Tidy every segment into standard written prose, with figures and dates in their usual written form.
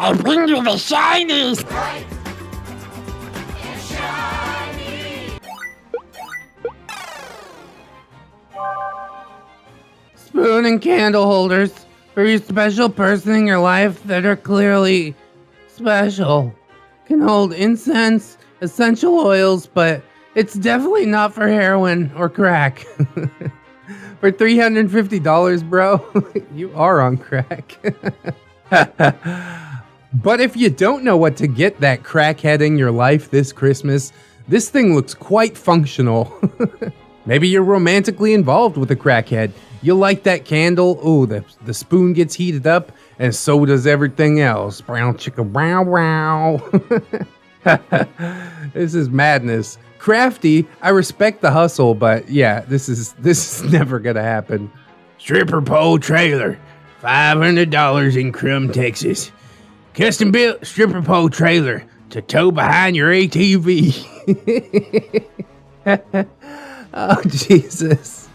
I bring you the shinies! Spoon and candle holders for your special person in your life that are clearly special. Can hold incense, essential oils, but it's definitely not for heroin or crack. For $350, bro, you are on crack. But if you don't know what to get that crackhead in your life this Christmas, this thing looks quite functional. Maybe you're romantically involved with a crackhead. You light that candle, ooh, the spoon gets heated up, and so does everything else. Brown chicka brow wow. This is madness. Crafty, I respect the hustle, but yeah, this is never gonna happen. Stripper pole trailer, $500 in Crum, Texas. Custom built stripper pole trailer to tow behind your ATV. Oh, Jesus.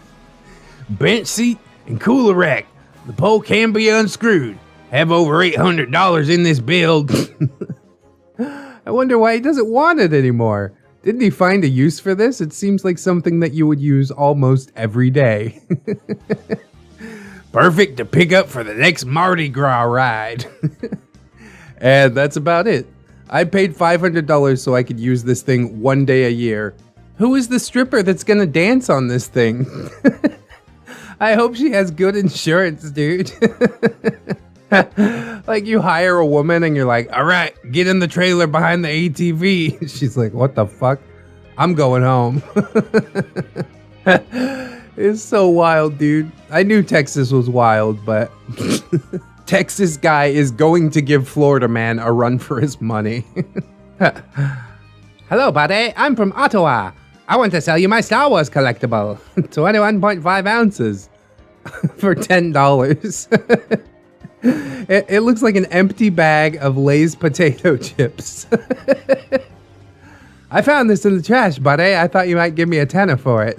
Bench seat and cooler rack. The pole can be unscrewed. Have over $800 in this build. I wonder why he doesn't want it anymore. Didn't he find a use for this? It seems like something that you would use almost every day. Perfect to pick up for the next Mardi Gras ride. And that's about it. I paid $500 so I could use this thing one day a year. Who is the stripper that's gonna dance on this thing? I hope she has good insurance, dude. Like you hire a woman and you're like, all right, get in the trailer behind the ATV. She's like, what the fuck? I'm going home. It's so wild, dude. I knew Texas was wild, but Texas guy is going to give Florida man a run for his money. Hello, buddy. I'm from Ottawa. I want to sell you my Star Wars collectible. 21.5 ounces for $10. It looks like an empty bag of Lay's potato chips. I found this in the trash, buddy. I thought you might give me a tenner for it.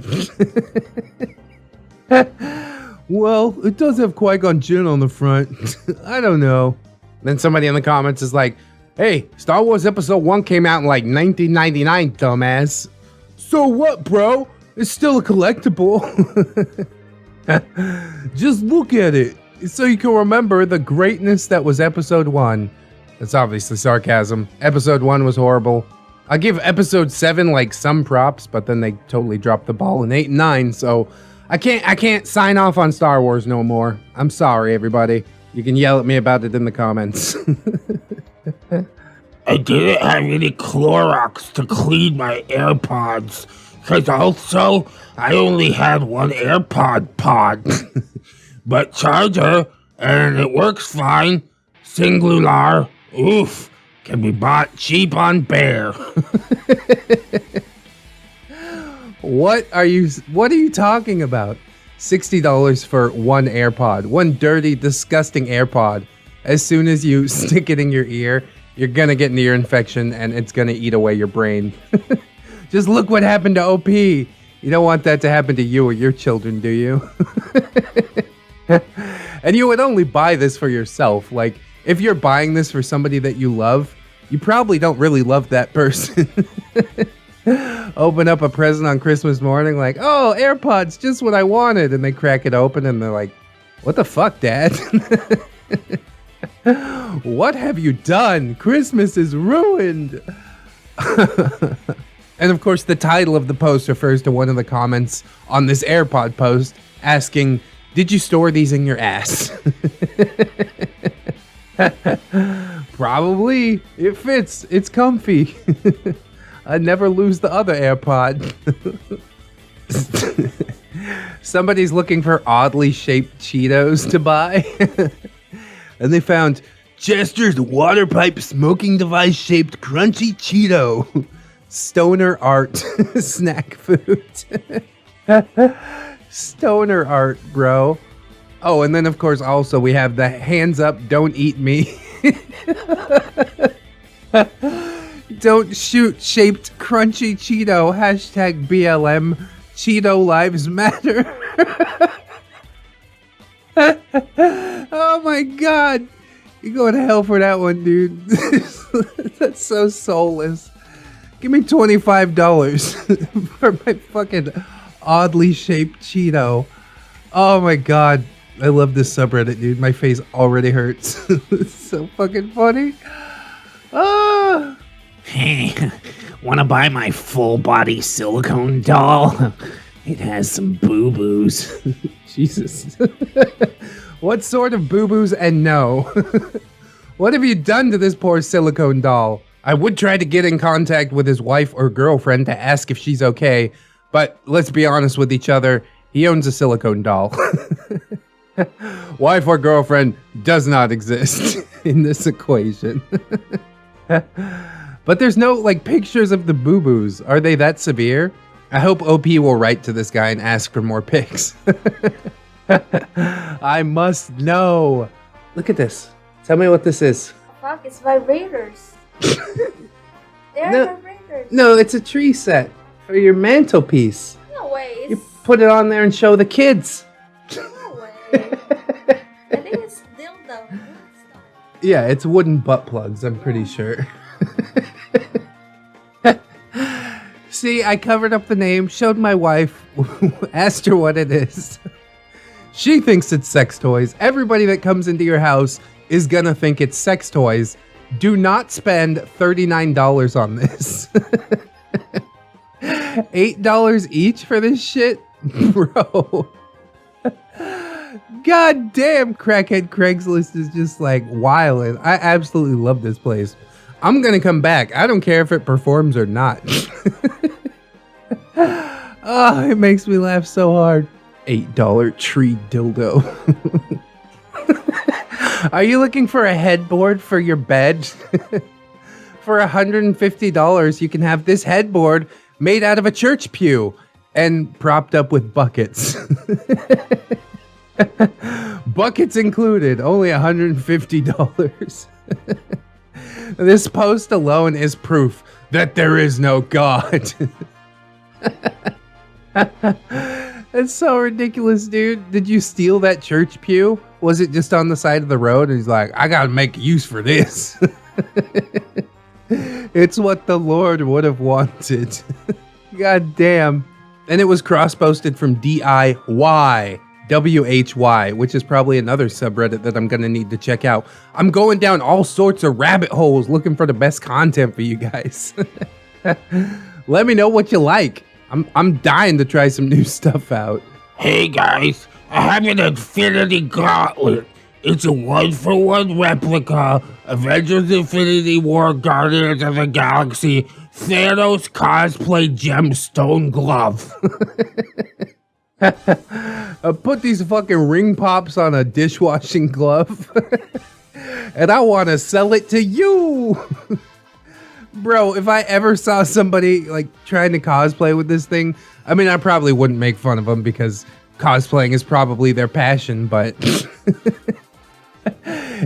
Well, it does have Qui-Gon Jinn on the front. I don't know. Then somebody in the comments is like, hey, Star Wars Episode 1 came out in like 1999, dumbass. So what, bro? It's still a collectible. Just look at it, so you can remember the greatness that was Episode 1. That's obviously sarcasm. Episode 1 was horrible. I give Episode 7 like some props, but then they totally dropped the ball in 8 and 9, so I can't sign off on Star Wars no more. I'm sorry, everybody. You can yell at me about it in the comments. I didn't have any Clorox to clean my AirPods, because also I only had one AirPod pod. But charger, and it works fine. Singular, oof, can be bought cheap on Bear. What are you talking about? $60 for one AirPod, one dirty, disgusting AirPod. As soon as you stick it in your ear, you're gonna get an ear infection and it's gonna eat away your brain. Just look what happened to OP. You don't want that to happen to you or your children, do you? And you would only buy this for yourself. Like, if you're buying this for somebody that you love, you probably don't really love that person. Open up a present on Christmas morning like, oh, AirPods, just what I wanted. And they crack it open and they're like, what the fuck, Dad? What have you done? Christmas is ruined. And of course, the title of the post refers to one of the comments on this AirPod post asking, did you store these in your ass? Probably. It fits. It's comfy. I'd never lose the other AirPod. Somebody's looking for oddly shaped Cheetos to buy. And they found Chester's water pipe smoking device shaped crunchy Cheeto. Stoner art snack food. Stoner art, bro. Oh, and then of course also we have the hands up, don't eat me. Don't shoot shaped crunchy Cheeto. Hashtag BLM. Cheeto lives matter. Oh my god. You go to hell for that one, dude. That's so soulless. Give me $25 for my fucking oddly shaped Cheeto. Oh my god. I love this subreddit, dude. My face already hurts. It's so fucking funny. Ah. Hey, wanna buy my full body silicone doll? It has some boo-boos. Jesus. What sort of boo-boos and no? What have you done to this poor silicone doll? I would try to get in contact with his wife or girlfriend to ask if she's okay, but let's be honest with each other, he owns a silicone doll. Wife or girlfriend does not exist in this equation. But there's no, like, pictures of the boo-boos. Are they that severe? I hope OP will write to this guy and ask for more pics. I must know. Look at this. Tell me what this is. Fuck, it's vibrators. They're No. vibrators. No, it's a tree set for your mantelpiece. No way. You It's put it on there and show the kids. no way. I think it's dildo. Yeah, it's wooden butt plugs, I'm pretty sure. See, I covered up the name, showed my wife, asked her what it is. She thinks it's sex toys. Everybody that comes into your house is gonna think it's sex toys. Do not spend $39 on this. $8 each for this shit? Bro. God damn, Crackhead Craigslist is just like wildin'. I absolutely love this place. I'm gonna come back. I don't care if it performs or not. Oh, it makes me laugh so hard. $8 tree dildo. Are you looking for a headboard for your bed? For $150, you can have this headboard made out of a church pew and propped up with buckets. Buckets included, only $150. This post alone is proof that there is no God. That's so ridiculous, dude. Did you steal that church pew? Was it just on the side of the road? And he's like, I gotta make use for this. It's what the Lord would have wanted. God damn. And it was cross-posted from DIYWHY, which is probably another subreddit that I'm gonna need to check out. I'm going down all sorts of rabbit holes looking for the best content for you guys. Let me know what you like. I'm dying to try some new stuff out. Hey guys, I have an Infinity Gauntlet. It's a 1-for-1 replica Avengers Infinity War Guardians of the Galaxy Thanos cosplay gemstone glove. Put these fucking ring pops on a dishwashing glove. And I want to sell it to you. Bro, if I ever saw somebody like trying to cosplay with this thing, I mean, I probably wouldn't make fun of them because cosplaying is probably their passion, but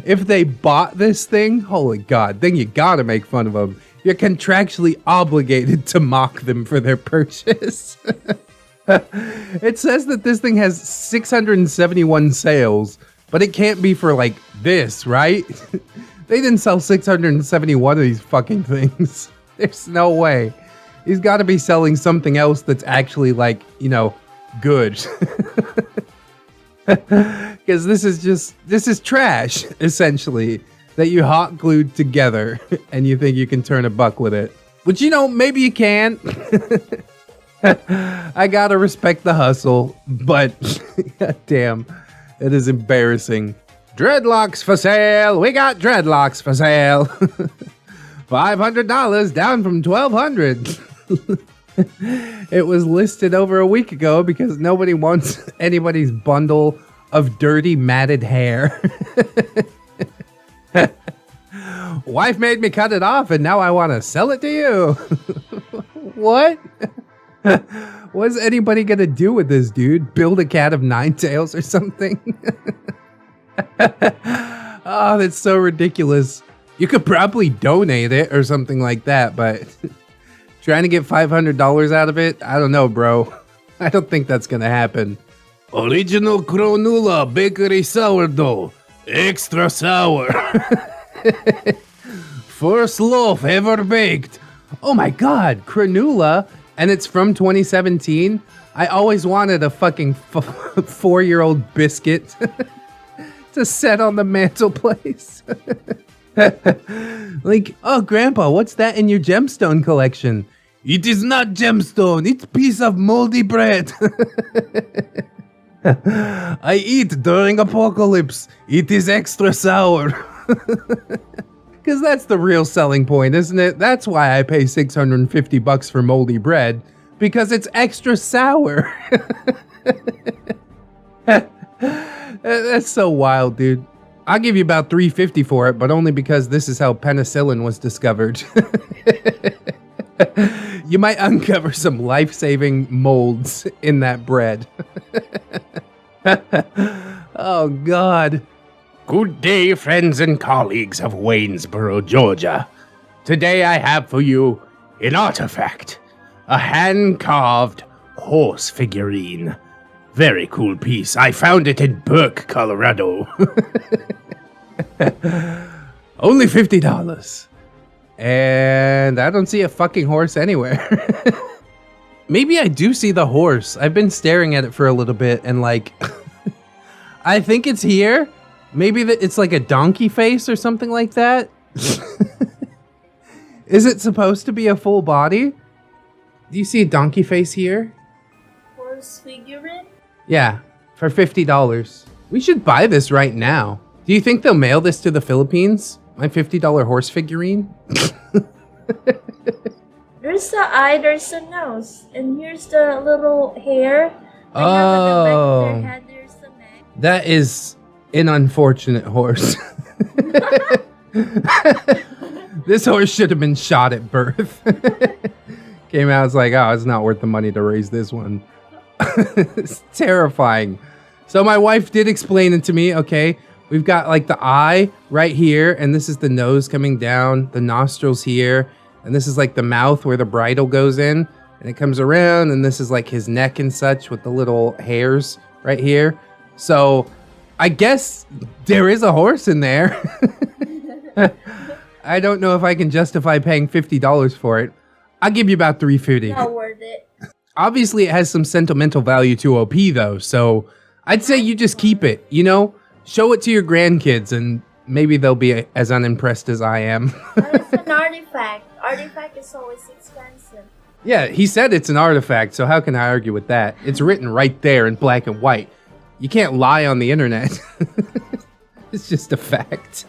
if they bought this thing, holy God, then you gotta make fun of them. You're contractually obligated to mock them for their purchase. It says that this thing has 671 sales, but it can't be for like this, right? They didn't sell 671 of these fucking things. There's no way. He's got to be selling something else that's actually like, you know, good. Because this is trash, essentially, that you hot glued together and you think you can turn a buck with it. Which, you know, maybe you can. I gotta respect the hustle, but God damn, it is embarrassing. Dreadlocks for sale. We got dreadlocks for sale. $500 down from $1,200. It was listed over a week ago because nobody wants anybody's bundle of dirty matted hair. Wife made me cut it off and now I want to sell it to you. What? What's anybody gonna do with this, dude? Build a cat of 9 tails or something? Oh, that's so ridiculous. You could probably donate it or something like that, but trying to get $500 out of it? I don't know, bro. I don't think that's gonna happen. Original Cronula Bakery Sourdough. Extra sour. First loaf ever baked. Oh my god, cranula, and it's from 2017. I always wanted a fucking 4-year-old biscuit to set on the mantelpiece. Like, oh grandpa, what's that in your gemstone collection? It is not gemstone, it's piece of moldy bread. I eat during apocalypse. It is extra sour. Because that's the real selling point, isn't it? That's why I pay $650 for moldy bread. Because it's extra sour. That's so wild, dude. I'll give you about $350 for it, but only because this is how penicillin was discovered. You might uncover some life-saving molds in that bread. Oh, God. Good day, friends and colleagues of Waynesboro, Georgia. Today I have for you an artifact, a hand-carved horse figurine. Very cool piece. I found it in Burke, Colorado. Only $50. And I don't see a fucking horse anywhere. Maybe I do see the horse. I've been staring at it for a little bit and like, I think it's here. Maybe it's like a donkey face or something like that. Is it supposed to be a full body? Do you see a donkey face here? Horse figurine? Yeah, for $50. We should buy this right now. Do you think they'll mail this to the Philippines? My $50 horse figurine? There's the eye, there's the nose, and here's the little hair. They have Oh. their head, there's the neck. That is an unfortunate horse. This horse should have been shot at birth. Came out, it's like, oh, it's not worth the money to raise this one. It's terrifying. So my wife did explain it to me, okay? We've got like the eye right here, and this is the nose coming down, the nostrils here, and this is like the mouth where the bridle goes in, and it comes around, and this is like his neck and such with the little hairs right here. So I guess there is a horse in there. I don't know if I can justify paying $50 for it. I'll give you about $350. Not worth it. Obviously, it has some sentimental value to OP though, so I'd say you just keep it, you know? Show it to your grandkids and maybe they'll be as unimpressed as I am. But it's an artifact. Artifact is always expensive. Yeah, he said it's an artifact, so how can I argue with that? It's written right there in black and white. You can't lie on the internet. It's just a fact.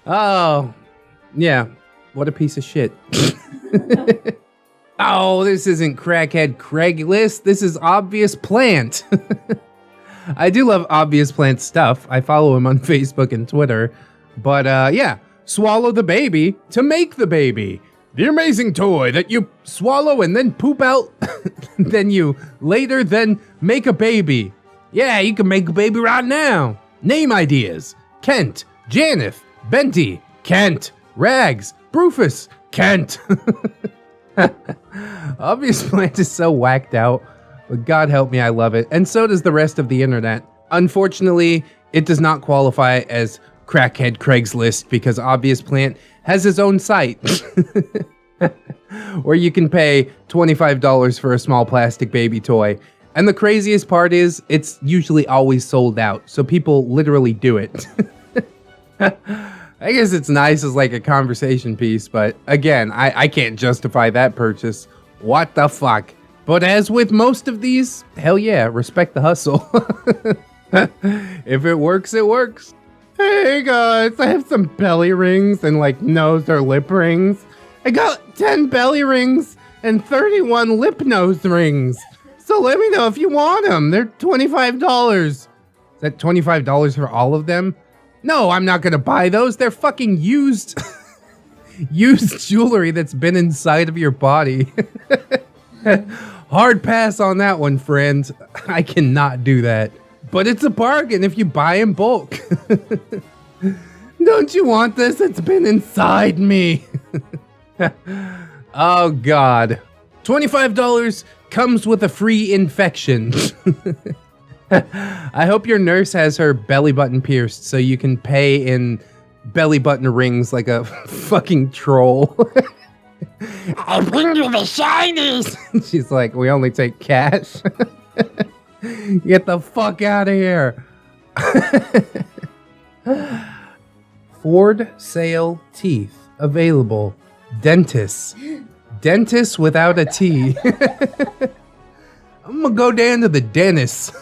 Oh, yeah. What a piece of shit. Oh, this isn't Crackhead Craigslist. This is Obvious Plant. I do love Obvious Plant stuff. I follow him on Facebook and Twitter. But yeah, swallow the baby to make the baby. The amazing toy that you swallow and then poop out. Then you later then make a baby. Yeah, you can make a baby right now. Name ideas. Kent, Janeth, Benty, Kent, Rags, Brufus, Kent. Obvious Plant is so whacked out, but God help me, I love it. And so does the rest of the internet. Unfortunately, it does not qualify as Crackhead Craigslist because Obvious Plant has his own site where you can pay $25 for a small plastic baby toy. And the craziest part is it's usually always sold out, so people literally do it. I guess it's nice as like a conversation piece, but again, I can't justify that purchase. What the fuck? But as with most of these, hell yeah, respect the hustle. If it works, it works. Hey guys, I have some belly rings and like nose or lip rings. I got 10 belly rings and 31 lip nose rings. So let me know if you want them. They're $25. Is that $25 for all of them? No, I'm not gonna buy those. They're fucking used used jewelry that's been inside of your body. Hard pass on that one, friend. I cannot do that. But it's a bargain if you buy in bulk. Don't you want this? It's been inside me. Oh God. $25 comes with a free infection. I hope your nurse has her belly button pierced so you can pay in belly button rings like a fucking troll. I bring you the shinies. She's like, we only take cash. Get the fuck out of here. Ford sale teeth available. Dentists. Dentists without a T. I'm gonna go down to the dentist.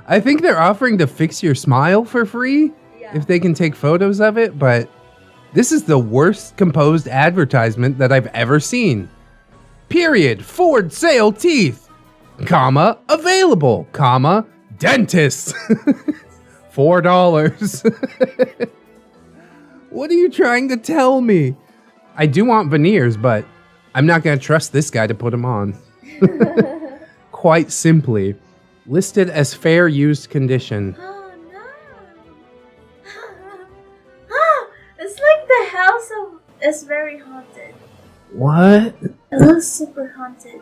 I think they're offering to fix your smile for free if they can take photos of it, but this is the worst composed advertisement that I've ever seen. Period. Ford sale teeth, comma, available, comma, dentist. $4. What are you trying to tell me? I do want veneers, but I'm not going to trust this guy to put them on. Quite simply. Listed as fair used condition. Oh no! It's like the house is very haunted. What? It looks super haunted.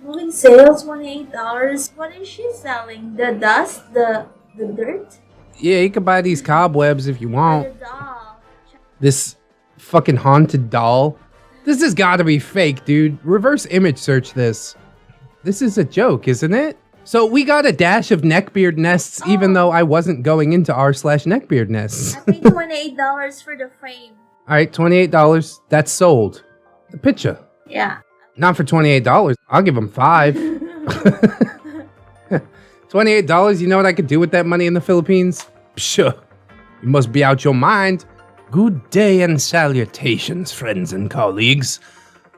Moving sales $28. What is she selling? The dust? The dirt? Yeah, you can buy these cobwebs if you Or want. the doll? This fucking haunted doll. This has got to be fake, dude. Reverse image search this. This is a joke, isn't it? So we got a dash of neckbeard nests, even though I wasn't going into r/neckbeard nests. I paid $28 for the frame. All right, $28. That's sold. The picture. Yeah. Not for $28. I'll give them $5. $28. You know what I could do with that money in the Philippines? Sure. You must be out your mind. Good day and salutations, friends and colleagues.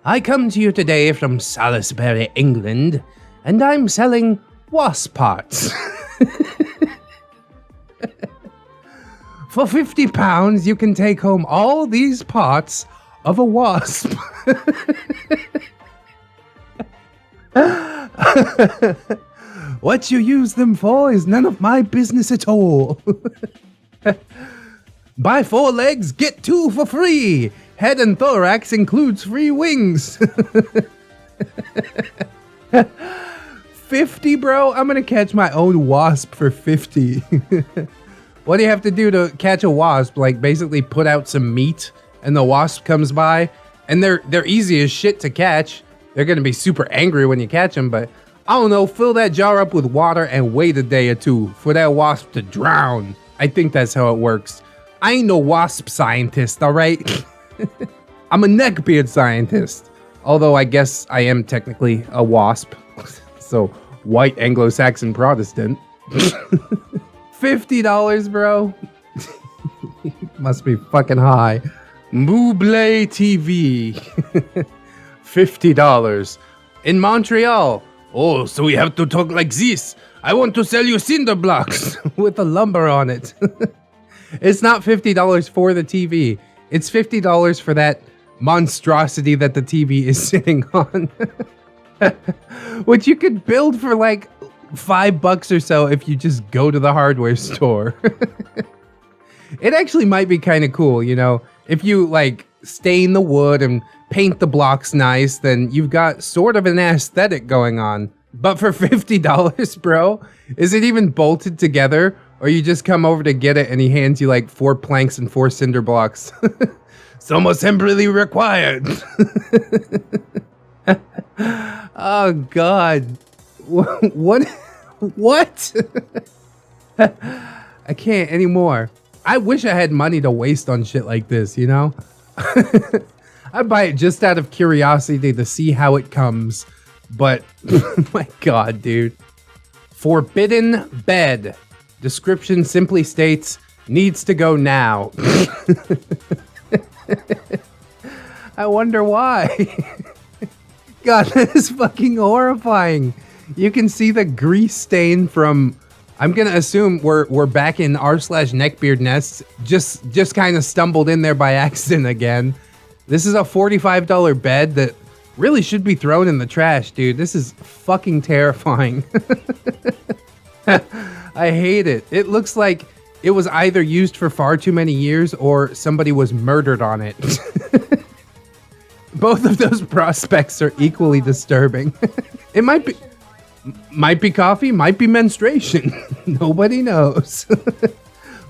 I come to you today from Salisbury, England, and I'm selling wasp parts. For £50, you can take home all these parts of a wasp. What you use them for is none of my business at all. Buy 4 legs, get 2 for free. Head and thorax includes free wings. 50, bro? I'm gonna catch my own wasp for 50. What do you have to do to catch a wasp? Like basically put out some meat and the wasp comes by, and they're easy as shit to catch. They're gonna be super angry when you catch them, but I don't know, fill that jar up with water and wait a day or two for that wasp to drown. I think that's how it works. I ain't no wasp scientist, all right? I'm a neckbeard scientist. Although I guess I am technically a wasp. So, white Anglo-Saxon Protestant. $50, bro. Must be fucking high. Mouble TV. $50. In Montreal. Oh, so we have to talk like this. I want to sell you cinder blocks with the lumber on it. It's not $50 for the TV. It's $50 for that monstrosity that the TV is sitting on. Which you could build for like $5 or so if you just go to the hardware store. It actually might be kind of cool, you know? If you like stain the wood and paint the blocks nice, then you've got sort of an aesthetic going on. But for $50, bro, is it even bolted together? Or you just come over to get it and he hands you like 4 planks and 4 cinder blocks. Some assembly required. Oh, God. What? What? I can't anymore. I wish I had money to waste on shit like this, you know? I'd buy it just out of curiosity to see how it comes. But, my God, dude. Forbidden bed. Description simply states, needs to go now. I wonder why. God, that is fucking horrifying. You can see the grease stain from, I'm gonna assume we're back in r/neckbeard nests. Just kind of stumbled in there by accident again. This is a $45 bed that really should be thrown in the trash, dude. This is fucking terrifying. I hate it. It looks like it was either used for far too many years or somebody was murdered on it. Both of those prospects are equally disturbing. It might be... Might be coffee, might be menstruation. Nobody knows.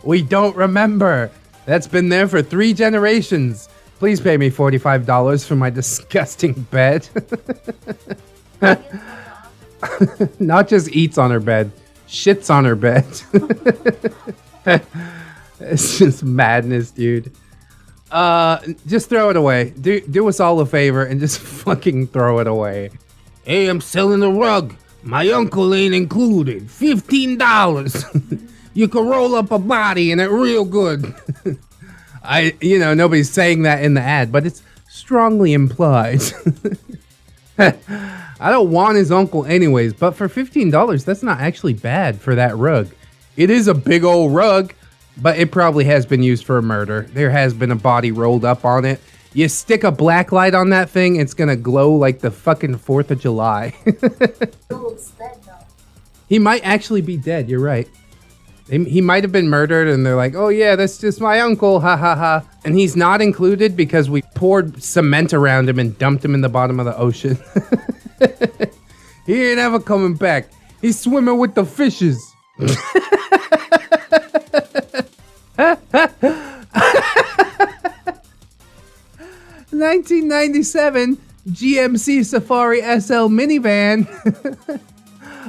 We don't remember. That's been there for 3 generations. Please pay me $45 for my disgusting bed. Not just eats on her bed, shits on her bed. It's just madness, dude. Just throw it away. Do us all a favor and just fucking throw it away. Hey, I'm selling a rug. My uncle ain't included. $15. You can roll up a body in it real good. Nobody's saying that in the ad, but it's strongly implied. I don't want his uncle anyways, but for $15, that's not actually bad for that rug. It is a big old rug, but it probably has been used for a murder. There has been a body rolled up on it. You stick a black light on that thing, it's gonna glow like the fucking 4th of July. He might actually be dead, you're right. He might have been murdered and they're like, oh yeah, that's just my uncle, ha ha ha. And he's not included because we poured cement around him and dumped him in the bottom of the ocean. He ain't ever coming back. He's swimming with the fishes. 1997 GMC Safari SL minivan.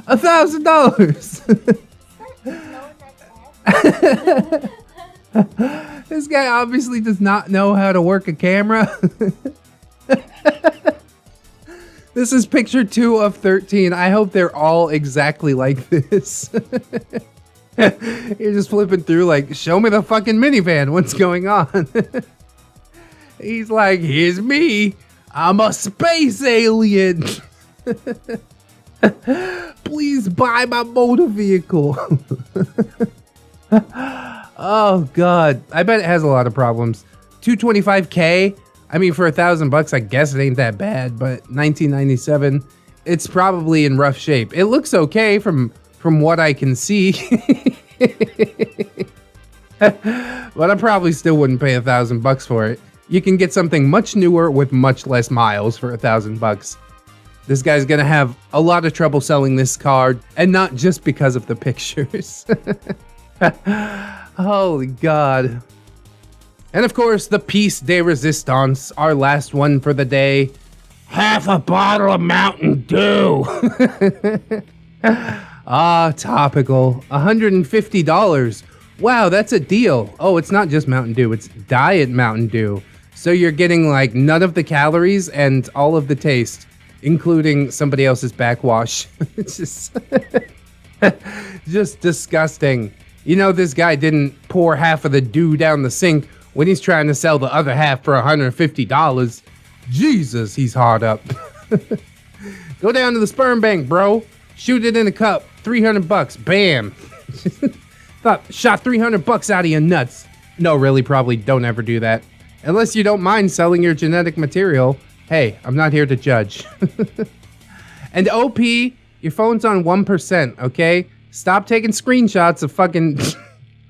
$1,000. This guy obviously does not know how to work a camera. This is picture 2 of 13. I hope they're all exactly like this. You're just flipping through like, show me the fucking minivan. What's going on? He's like, here's me. I'm a space alien. Please buy my motor vehicle. Oh God, I bet it has a lot of problems. 225K. I mean, for $1,000, I guess it ain't that bad. But 1997, it's probably in rough shape. It looks okay from what I can see. But I probably still wouldn't pay $1,000 for it. You can get something much newer with much less miles for $1,000. This guy's gonna have a lot of trouble selling this card, and not just because of the pictures. Holy God. And of course, the piece de resistance, our last one for the day. Half a bottle of Mountain Dew. Topical. $150. Wow, that's a deal. Oh, it's not just Mountain Dew, it's Diet Mountain Dew. So you're getting like none of the calories and all of the taste, including somebody else's backwash. It's just disgusting. You know, this guy didn't pour half of the dew down the sink when he's trying to sell the other half for $150. Jesus, he's hard up. Go down to the sperm bank, bro. Shoot it in a cup. $300. Bam. Shot $300 out of your nuts. No, really, probably don't ever do that. Unless you don't mind selling your genetic material. Hey, I'm not here to judge. And OP, your phone's on 1%, okay? Stop taking screenshots of fucking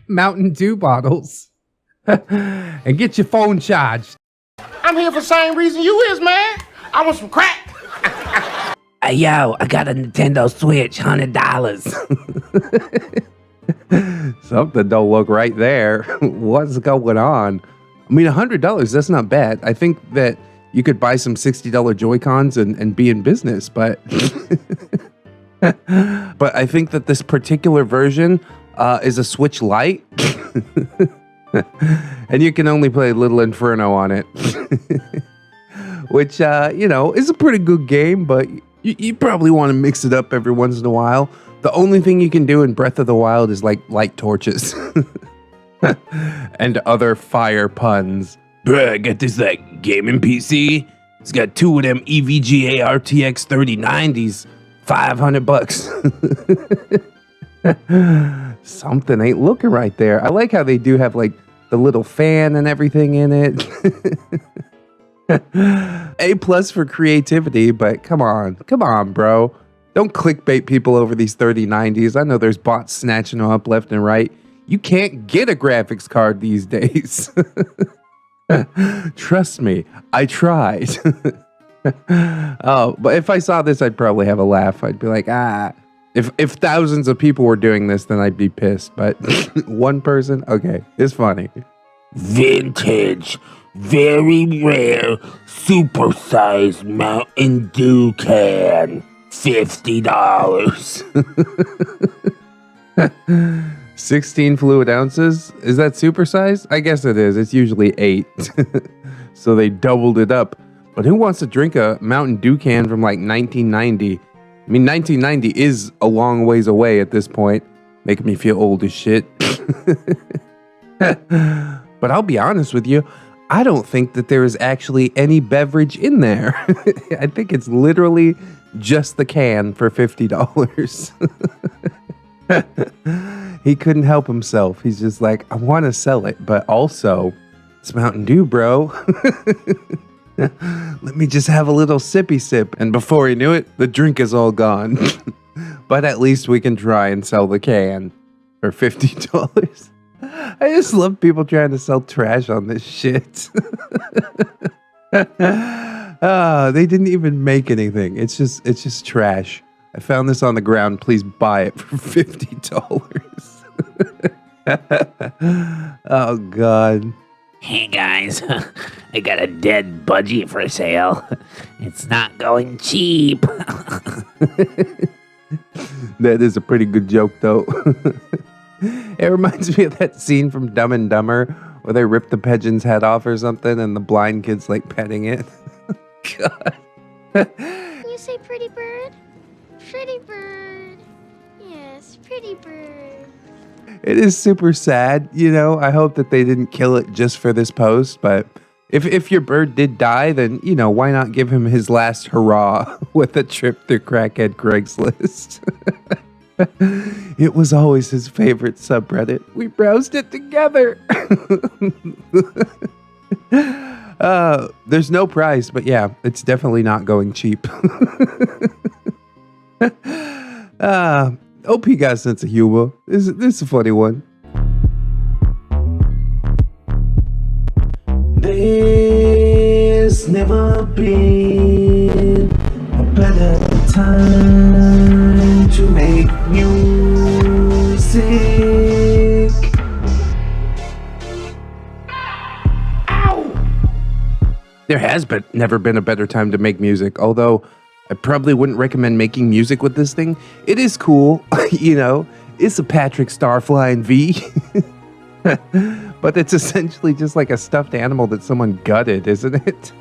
Mountain Dew bottles. And get your phone charged. I'm here for the same reason you is, man. I want some crack. Hey, yo, I got a Nintendo Switch, $100. Something don't look right there. What's going on? I mean, $100, that's not bad. I think that you could buy some $60 Joy-Cons and be in business, but... But I think that this particular version is a Switch Lite. And you can only play Little Inferno on it. Which, is a pretty good game, but you probably want to mix it up every once in a while. The only thing you can do in Breath of the Wild is, like, light torches. And other fire puns. Bruh, I got this, gaming PC. It's got 2 of them EVGA RTX 3090s. $500. Something ain't looking right there. I like how they do have, like, the little fan and everything in it. A+ for creativity, but come on, bro. Don't clickbait people over these 3090s. I know there's bots snatching them up left and right. You can't get a graphics card these days. Trust me, I tried. Oh, but if I saw this, I'd probably have a laugh. I'd be like, ah. If thousands of people were doing this, then I'd be pissed. But one person, okay, it's funny. Vintage, very rare, supersized Mountain Dew can. $50. 16 fluid ounces? Is that supersized? I guess it is. It's usually 8. So they doubled it up. But who wants to drink a Mountain Dew can from like 1990? I mean, 1990 is a long ways away at this point, making me feel old as shit. But I'll be honest with you, I don't think that there is actually any beverage in there. I think it's literally just the can for $50. He couldn't help himself. He's just like, I want to sell it, but also, it's Mountain Dew, bro. Let me just have a little sippy sip. And before he knew it, the drink is all gone. But at least we can try and sell the can for $50. I just love people trying to sell trash on this shit. They didn't even make anything. It's just trash. I found this on the ground. Please buy it for $50. Oh, God. Hey guys, I got a dead budgie for sale. It's not going cheap. That is a pretty good joke, though. It reminds me of that scene from Dumb and Dumber where they rip the pigeon's head off or something and the blind kid's like petting it. God. You say pretty bird? Pretty bird. Yes, pretty bird. It is super sad, you know. I hope that they didn't kill it just for this post, but if your bird did die, then, you know, why not give him his last hurrah with a trip through Crackhead Craigslist? It was always his favorite subreddit. We browsed it together. There's no price, but yeah, it's definitely not going cheap. OP got a sense of humor. This is a funny one. There's never been a better time to make music. Ow! There has never been a better time to make music, although I probably wouldn't recommend making music with this thing. It is cool, you know. It's a Patrick Starflying V. But it's essentially just like a stuffed animal that someone gutted, isn't it?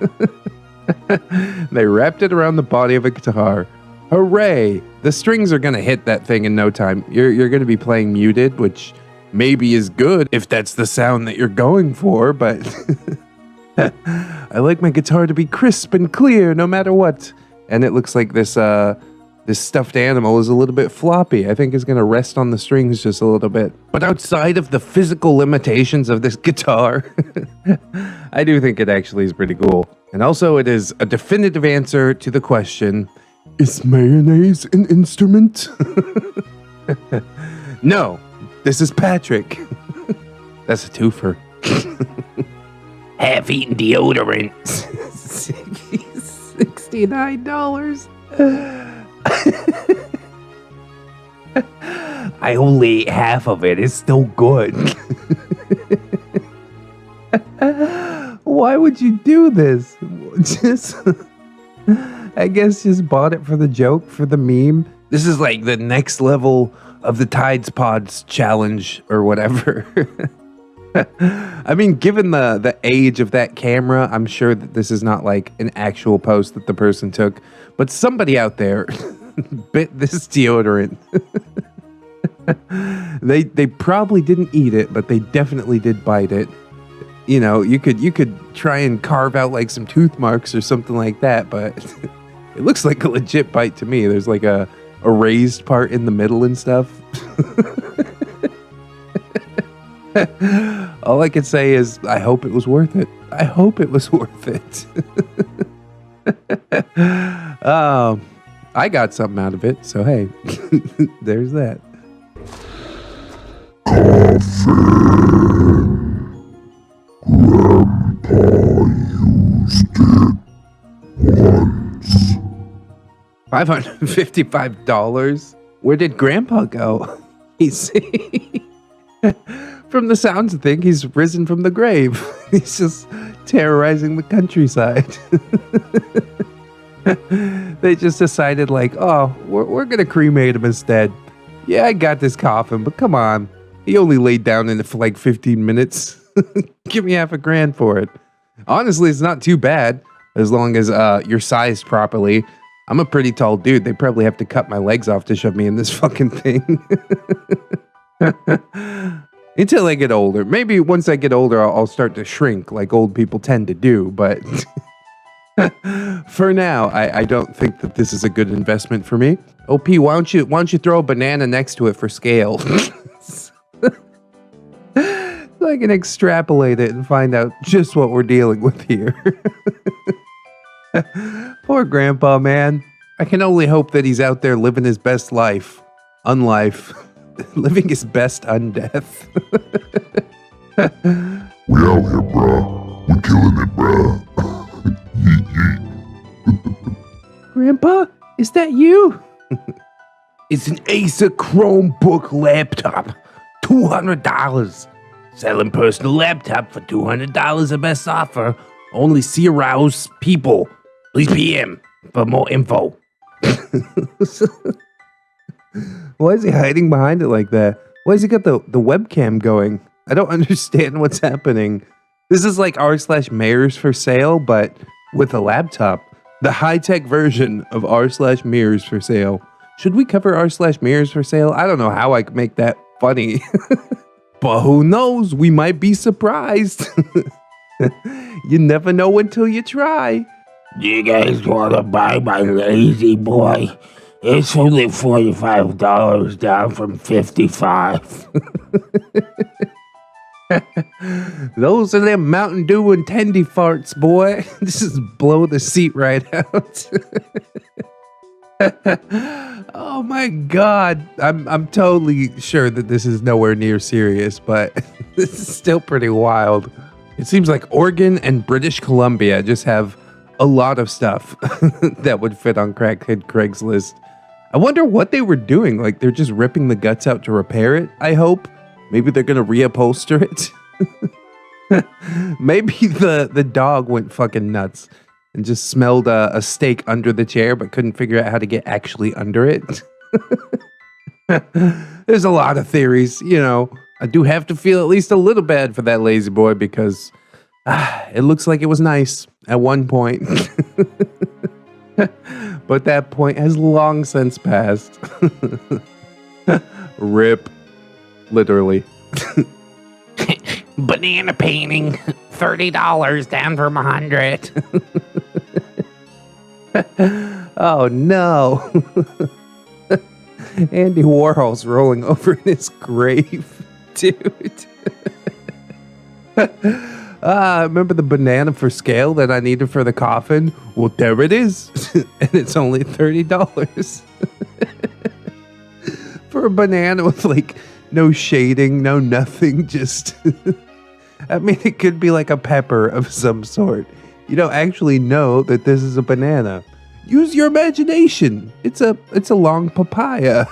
They wrapped it around the body of a guitar. Hooray! The strings are gonna hit that thing in no time. You're gonna be playing muted, which maybe is good if that's the sound that you're going for, but I like my guitar to be crisp and clear no matter what. And it looks like this stuffed animal is a little bit floppy. I think it's going to rest on the strings just a little bit. But outside of the physical limitations of this guitar, I do think it actually is pretty cool. And also it is a definitive answer to the question, is mayonnaise an instrument? No, this is Patrick. That's a twofer. Half-eaten deodorant. $69. I only ate half of it. It's still good. Why would you do this? I guess just bought it for the joke, for the meme. This is like the next level of the Tides Pods challenge or whatever. I mean, given the age of that camera, I'm sure that this is not like an actual post that the person took, but somebody out there bit this deodorant. They probably didn't eat it, but they definitely did bite it. You know, you could try and carve out like some tooth marks or something like that, but it looks like a legit bite to me. There's like a raised part in the middle and stuff. All I can say is, I hope it was worth it. I hope it was worth it. I got something out of it, so hey, there's that. Grandpa used it one $555? Where did Grandpa go? He's from the sounds of things, he's risen from the grave. He's just terrorizing the countryside. They just decided like, oh, we're gonna cremate him instead. Yeah, I got this coffin, but come on. He only laid down in it for like 15 minutes. Give me $1,000 for it. Honestly, it's not too bad as long as you're sized properly. I'm a pretty tall dude. They probably have to cut my legs off to shove me in this fucking thing. Until I get older. Maybe once I get older, I'll start to shrink like old people tend to do. But for now, I don't think that this is a good investment for me. OP, why don't you throw a banana next to it for scale? So I can extrapolate it and find out just what we're dealing with here. Poor Grandpa, man. I can only hope that he's out there living his best life. Unlife. Living his best undeath. We out here, bruh. We killing it, bruh. Yeet, yeet. Grandpa, is that you? It's an Acer Chromebook laptop. $200. Selling personal laptop for $200 the best offer. Only see aroused people. Please PM for more info. Why is he hiding behind it like that? Why has he got the webcam going? I don't understand what's happening. This is like r/mirrors for sale, but with a laptop. The high-tech version of r/mirrors for sale. Should we cover r/mirrors for sale? I don't know how I could make that funny. But who knows? We might be surprised. You never know until you try. Do you guys want to buy my lazy boy? It's only $45 down from $55. Those are them Mountain Dew and Tendy farts, boy. This is blow the seat right out. Oh my god. I'm totally sure that this is nowhere near serious, but this is still pretty wild. It seems like Oregon and British Columbia just have a lot of stuff that would fit on Crackhead Craigslist. I wonder what they were doing. Like, they're just ripping the guts out to repair it, I hope. Maybe they're gonna reupholster it. Maybe the dog went fucking nuts and just smelled a steak under the chair but couldn't figure out how to get actually under it. There's a lot of theories, you know. I do have to feel at least a little bad for that lazy boy because it looks like it was nice at one point. But that point has long since passed. Rip. Literally. Banana painting, $30 down from $100. Oh no. Andy Warhol's rolling over in his grave, dude. Remember the banana for scale that I needed for the coffin? Well, there it is. And it's only $30. For a banana with like no shading, no nothing, just I mean, it could be like a pepper of some sort. You don't actually know that this is a banana. Use your imagination. It's a long papaya.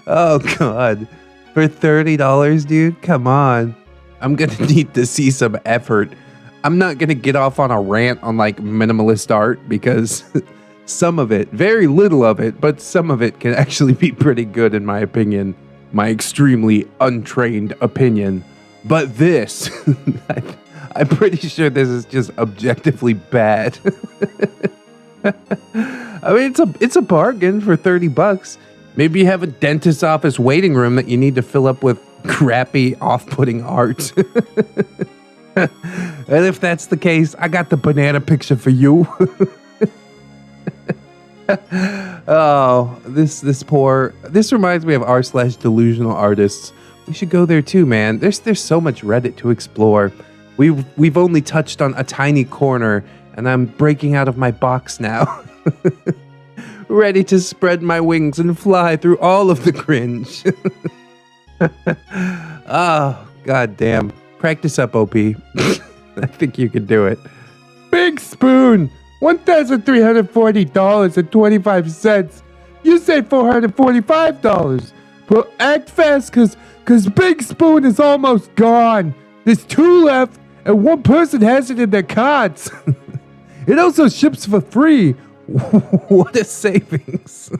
Oh god. For $30, dude? Come on. I'm gonna need to see some effort. I'm not gonna get off on a rant on like minimalist art because some of it, very little of it, but some of it can actually be pretty good in my opinion. My extremely untrained opinion. But this, I'm pretty sure this is just objectively bad. I mean, it's a bargain for $30. Maybe you have a dentist's office waiting room that you need to fill up with crappy, off-putting art. And if that's the case, I got the banana picture for you. Oh, this reminds me of r/delusional artists. We should go there too, man. There's so much Reddit to explore. We've only touched on a tiny corner, and I'm breaking out of my box now. Ready to spread my wings and fly through all of the cringe. Oh, god damn. Practice up, OP. I think you can do it. Big spoon! $1,340.25. You say $445. But act fast, cause Big Spoon is almost gone. There's 2 left, and 1 person has it in their carts. It also ships for free. What a savings.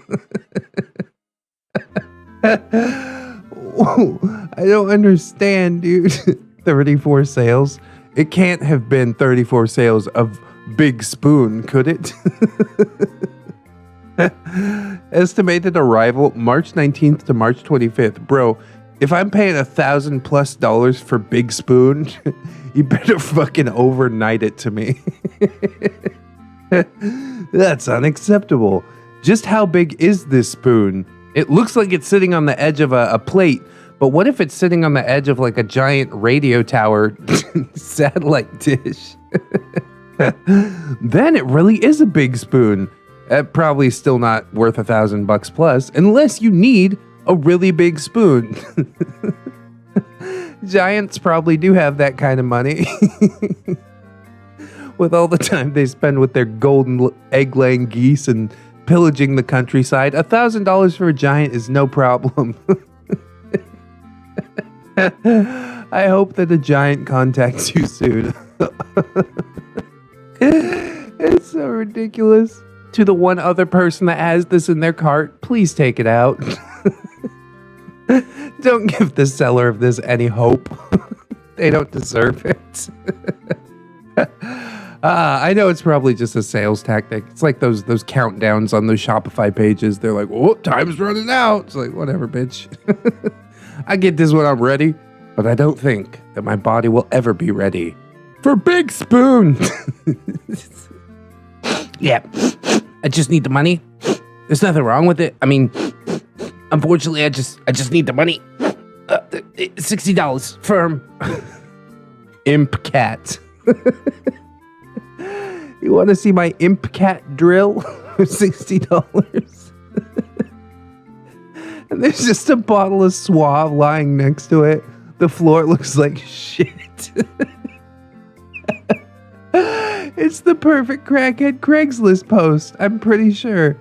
I don't understand, dude. 34 sales. It can't have been 34 sales of Big Spoon, could it? Estimated arrival March 19th to March 25th. Bro, if I'm paying $1,000+ for Big Spoon, you better fucking overnight it to me. That's unacceptable. Just how big is this spoon? It looks like it's sitting on the edge of a plate, but what if it's sitting on the edge of like a giant radio tower satellite dish? Then it really is a big spoon. Probably still not worth $1,000 plus, unless you need a really big spoon. Giants probably do have that kind of money. With all the time they spend with their golden egg-laying geese and pillaging the countryside, $1,000 for a giant is no problem. I hope that a giant contacts you soon. It's so ridiculous. To the one other person that has this in their cart, please take it out. Don't give the seller of this any hope. They don't deserve it. I know it's probably just a sales tactic. It's like those countdowns on those Shopify pages. They're like, "Oh, time's running out." It's like, whatever, bitch. I get this when I'm ready, but I don't think that my body will ever be ready for Big Spoon. Yeah, I just need the money. There's nothing wrong with it. I mean, unfortunately, I just need the money. $60 firm. Imp cat. You want to see my imp cat drill? $60. And there's just a bottle of Suave lying next to it. The floor looks like shit. It's the perfect Crackhead Craigslist post, I'm pretty sure.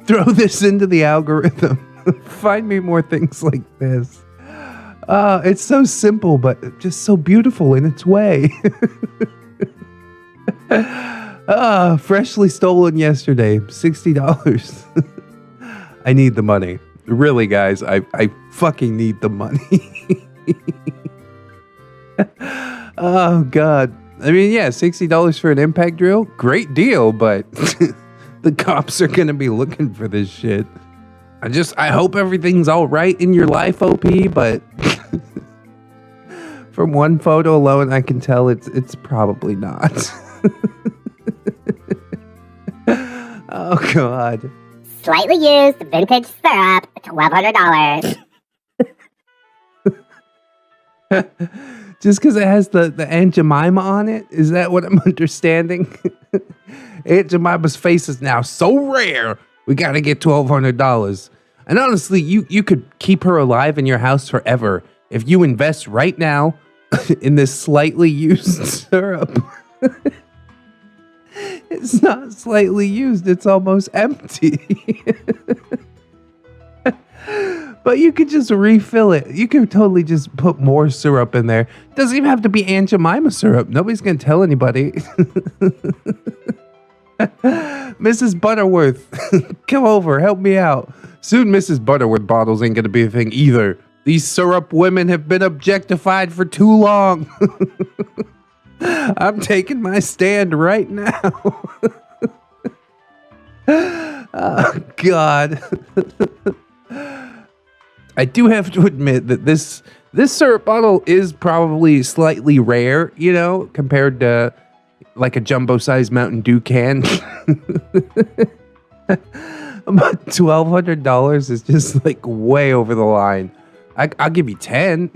Throw this into the algorithm. Find me more things like this. It's so simple, but just so beautiful in its way. Freshly stolen yesterday, $60. I need the money. Really, guys, I fucking need the money. Oh, God. I mean, yeah, $60 for an impact drill, great deal, but the cops are gonna be looking for this shit. I hope everything's all right in your life, OP, but from one photo alone, I can tell it's probably not. Oh, God. Slightly used vintage syrup, $1,200. Just because it has the Aunt Jemima on it? Is that what I'm understanding? Aunt Jemima's face is now so rare, we gotta get $1,200. And honestly, you could keep her alive in your house forever if you invest right now in this slightly used syrup. It's not slightly used, it's almost empty. But you could just refill it. You could totally just put more syrup in there. Doesn't even have to be Aunt Jemima syrup. Nobody's gonna tell anybody. Mrs. Butterworth, come over, help me out. Soon Mrs. Butterworth bottles ain't gonna be a thing either. These syrup women have been objectified for too long. I'm taking my stand right now. Oh, God. I do have to admit that this syrup bottle is probably slightly rare, you know, compared to like a jumbo-sized Mountain Dew can. But $1,200 is just like way over the line. I'll give you 10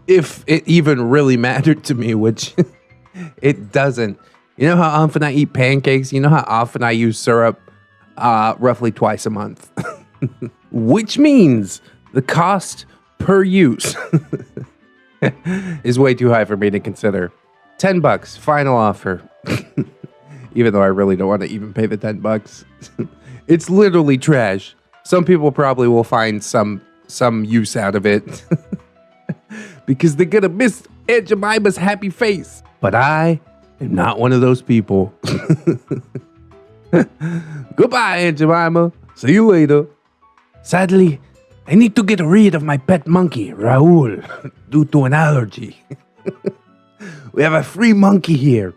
if it even really mattered to me, which it doesn't. You know how often I eat pancakes? You know how often I use syrup? Roughly twice a month. Which means the cost per use is way too high for me to consider. $10, final offer. Even though I really don't want to even pay the $10. It's literally trash. Some people probably will find some use out of it. Because they're gonna miss Aunt Jemima's happy face. But I am not one of those people. Goodbye, Aunt Jemima. See you later. Sadly, I need to get rid of my pet monkey, Raul, due to an allergy. We have a free monkey here.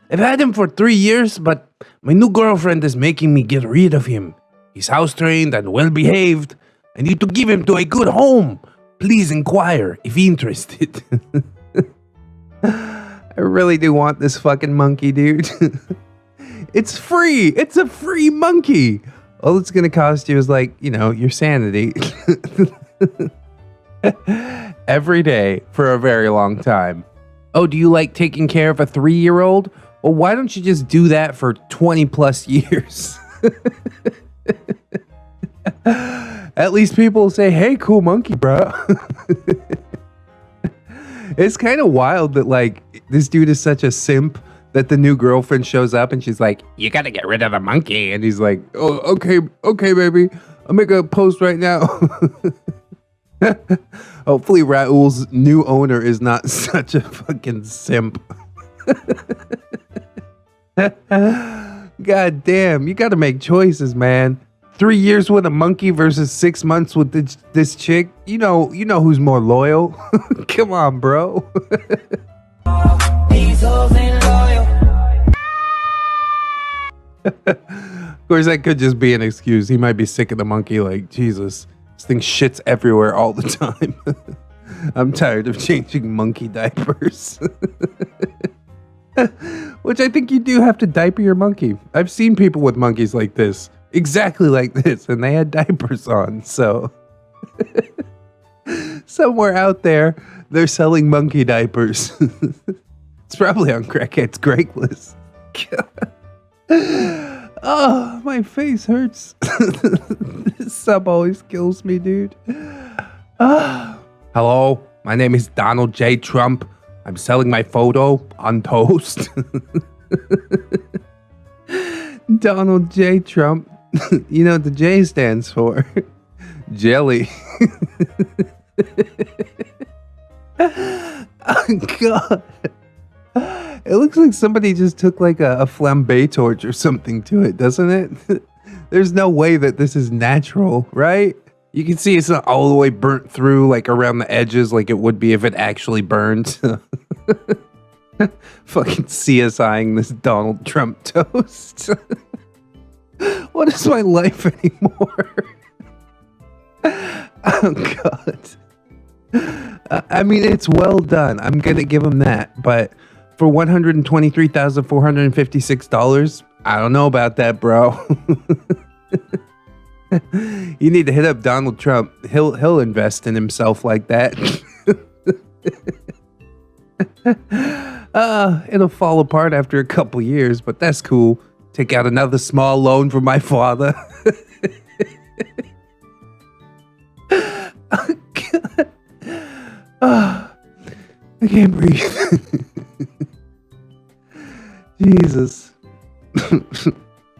I've had him for 3 years, but my new girlfriend is making me get rid of him. He's house-trained and well-behaved. I need to give him to a good home. Please inquire if interested. I really do want this fucking monkey, dude. It's free. It's a free monkey. All it's gonna cost you is like, you know, your sanity. Every day for a very long time. Oh, do you like taking care of a 3-year-old? Well, why don't you just do that for 20 plus years? At least people will say, hey, cool monkey, bro. It's kind of wild that, like, this dude is such a simp that the new girlfriend shows up and she's like, you gotta get rid of the monkey. And he's like, oh, okay, baby. I'll make a post right now. Hopefully Raul's new owner is not such a fucking simp. God damn, you gotta make choices, man. 3 years with a monkey versus 6 months with this chick. You know who's more loyal. Come on, bro. Of course, that could just be an excuse. He might be sick of the monkey. Like, Jesus, this thing shits everywhere all the time. I'm tired of changing monkey diapers. Which I think you do have to diaper your monkey. I've seen people with monkeys like this. Exactly like this. And they had diapers on. So somewhere out there, they're selling monkey diapers. It's probably on Crackhead's Craigslist. Oh, my face hurts. This sub always kills me, dude. Hello, my name is Donald J. Trump. I'm selling my photo on Toast. Donald J. Trump. You know what the J stands for? Jelly. Oh, God. It looks like somebody just took like a flambe torch or something to it, doesn't it? There's no way that this is natural, right? You can see it's not all the way burnt through, like around the edges, like it would be if it actually burned. Fucking CSIing this Donald Trump toast. What is my life anymore? Oh, God. I mean, it's well done. I'm gonna give him that, but for $123,456, I don't know about that, bro. You need to hit up Donald Trump. He'll invest in himself like that. It'll fall apart after a couple years, but that's cool. Take out another small loan from my father. Oh, God. Oh, I can't breathe. Jesus.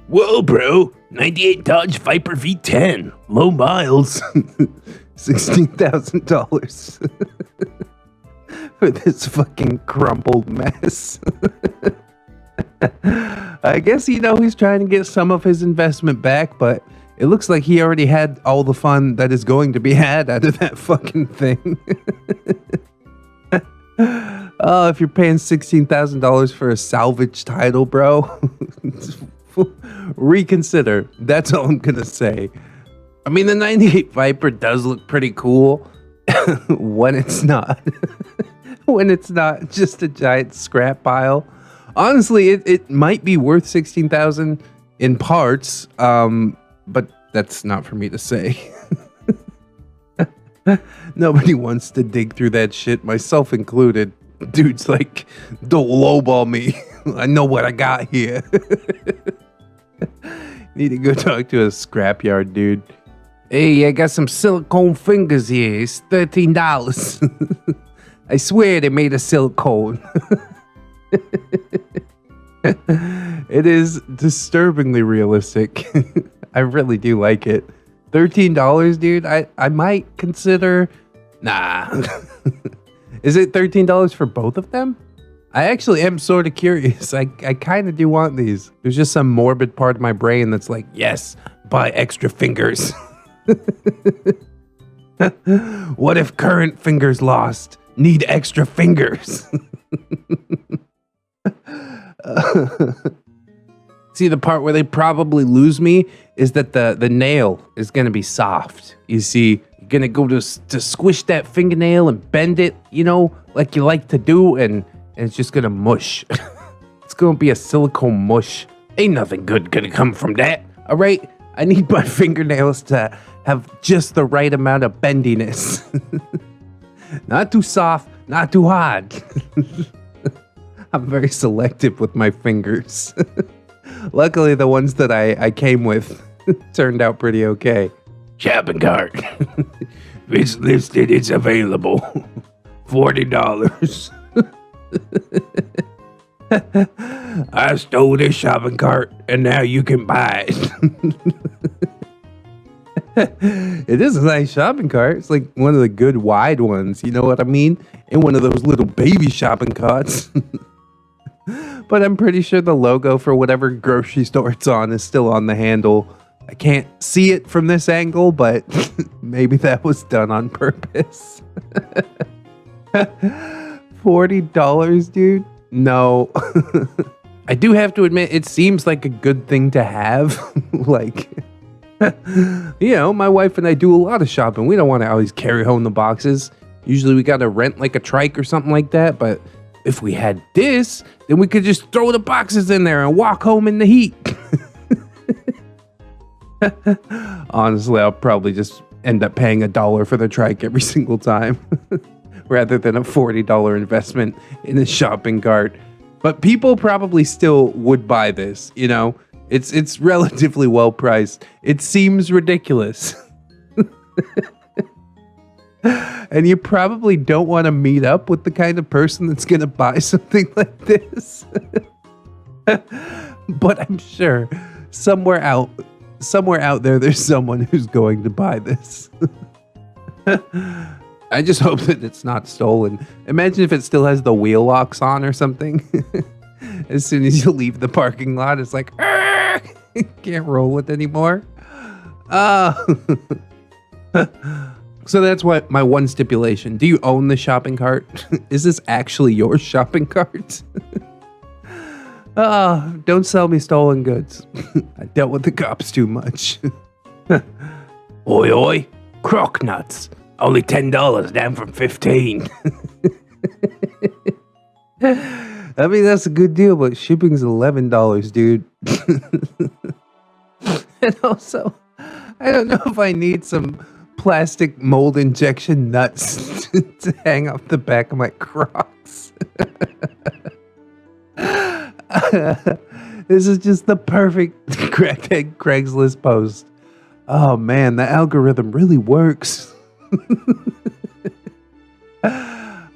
Whoa, bro. 98 Dodge Viper V10. Low miles. $16,000 for this fucking crumpled mess. I guess, he's trying to get some of his investment back, but it looks like he already had all the fun that is going to be had out of that fucking thing. Oh, if you're paying $16,000 for a salvage title, bro, reconsider. That's all I'm gonna say. I mean, the 98 Viper does look pretty cool when it's not. When it's not just a giant scrap pile. Honestly, it might be worth $16,000 in parts, but that's not for me to say. Nobody wants to dig through that shit, myself included. Dude's like, don't lowball me. I know what I got here. Need to go talk to a scrapyard, dude. Hey, I got some silicone fingers here. It's $13. I swear they made of silicone. It is disturbingly realistic. I really do like it. $13, dude. I might consider. Nah. Is it $13 for both of them? I actually am sort of curious. I kind of do want these. There's just some morbid part of my brain that's like, yes, buy extra fingers. What if current fingers lost? Need extra fingers. See, the part where they probably lose me is that the nail is going to be soft. You see, you're going to go to squish that fingernail and bend it, you know, like you like to do, and it's just going to mush. It's going to be a silicone mush. Ain't nothing good going to come from that, all right? I need my fingernails to have just the right amount of bendiness. Not too soft, not too hard. I'm very selective with my fingers. Luckily, the ones that I came with turned out pretty okay. Shopping cart. It's listed, it's available. $40. I stole this shopping cart, and now you can buy it. It is a nice shopping cart. It's like one of the good wide ones, you know what I mean? And one of those little baby shopping carts. But I'm pretty sure the logo for whatever grocery store it's on is still on the handle. I can't see it from this angle, but maybe that was done on purpose. $40, dude? No. I do have to admit, it seems like a good thing to have. Like, you know, my wife and I do a lot of shopping. We don't want to always carry home the boxes. Usually we got to rent like a trike or something like that. But if we had this, then we could just throw the boxes in there and walk home in the heat. Honestly, I'll probably just end up paying $1 for the trike every single time rather than a $40 investment in a shopping cart. But people probably still would buy this, you know? It's relatively well priced. It seems ridiculous. And you probably don't want to meet up with the kind of person that's going to buy something like this. But I'm sure somewhere out there, there's someone who's going to buy this. I just hope that it's not stolen. Imagine if it still has the wheel locks on or something. As soon as you leave the parking lot, it's like, can't roll it anymore. So that's what my one stipulation. Do you own the shopping cart? Is this actually your shopping cart? Don't sell me stolen goods. I dealt with the cops too much. Oi, oi. Crock nuts. Only $10, down from $15. I mean, that's a good deal, but shipping's $11, dude. And also, I don't know if I need some plastic mold injection nuts to hang off the back of my Crocs. This is just the perfect Crackhead Craigslist post. Oh man, the algorithm really works.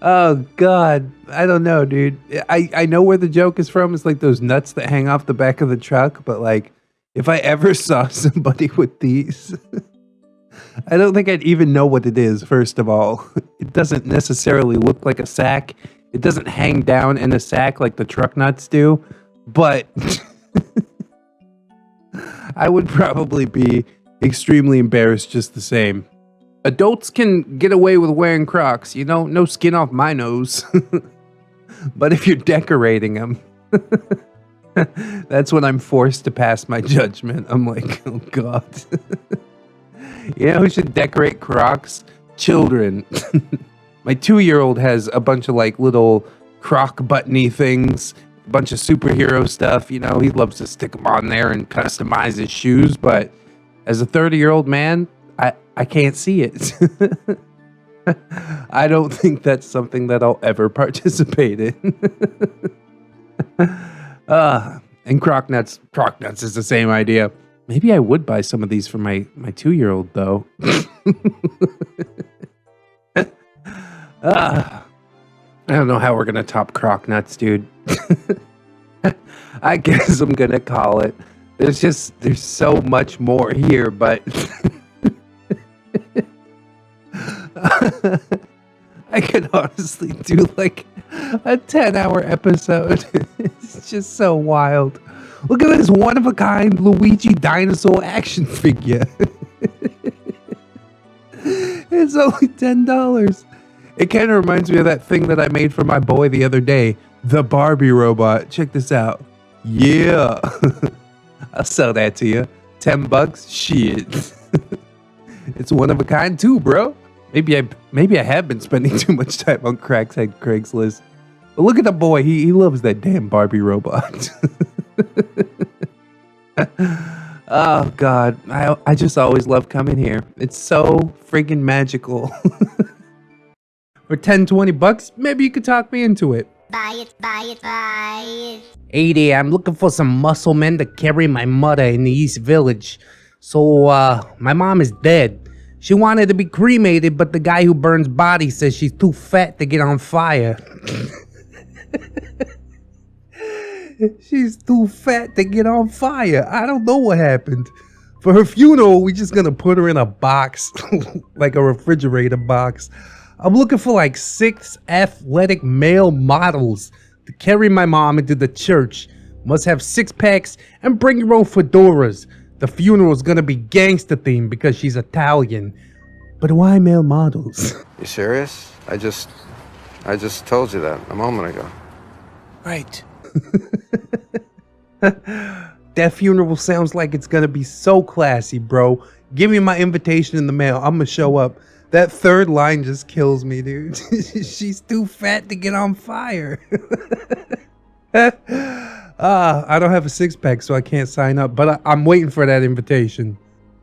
Oh god, I don't know, dude. I know where the joke is from. It's like those nuts that hang off the back of the truck, but like if I ever saw somebody with these, I don't think I'd even know what it is, first of all. It doesn't necessarily look like a sack. It doesn't hang down in a sack like the truck nuts do, but I would probably be extremely embarrassed just the same. Adults can get away with wearing Crocs, you know, no skin off my nose. But if you're decorating them, that's when I'm forced to pass my judgment. I'm like, oh god. You know who should decorate Crocs? Children. My 2-year-old has a bunch of like little Croc buttony things, a bunch of superhero stuff. You know, he loves to stick them on there and customize his shoes. But as a 30-year-old man, I can't see it. I don't think that's something that I'll ever participate in. And Croc nuts is the same idea. Maybe I would buy some of these for my 2-year-old though. I don't know how we're gonna top Croc nuts, dude. I guess I'm gonna call it. There's so much more here, but I could honestly do like a 10-hour episode. It's just so wild. Look at this one-of-a-kind Luigi dinosaur action figure. It's only $10. It kind of reminds me of that thing that I made for my boy the other day, the Barbie robot. Check this out. Yeah. I'll sell that to you. $10? Shit. It's one of a kind too, bro. Maybe I have been spending too much time on Crackhead Craigslist. But look at the boy. He loves that damn Barbie robot. Oh, God. I just always love coming here. It's so freaking magical. For $10-20, maybe you could talk me into it. Buy it, buy it, buy it. Hey there, I'm looking for some muscle men to carry my mother in the East Village. So, my mom is dead. She wanted to be cremated, but the guy who burns bodies says she's too fat to get on fire. She's too fat to get on fire. I don't know what happened. For her funeral, we're just gonna put her in a box, like a refrigerator box. I'm looking for like 6 athletic male models to carry my mom into the church. Must have 6-packs and bring your own fedoras. The funeral is gonna be gangster themed because she's Italian. But why male models? You serious? I just told you that a moment ago. Right. That funeral sounds like it's gonna be so classy, bro. Give me my invitation in the mail. I'm gonna show up. That third line just kills me, dude. She's too fat to get on fire. I don't have a 6-pack, so I can't sign up, but I'm waiting for that invitation.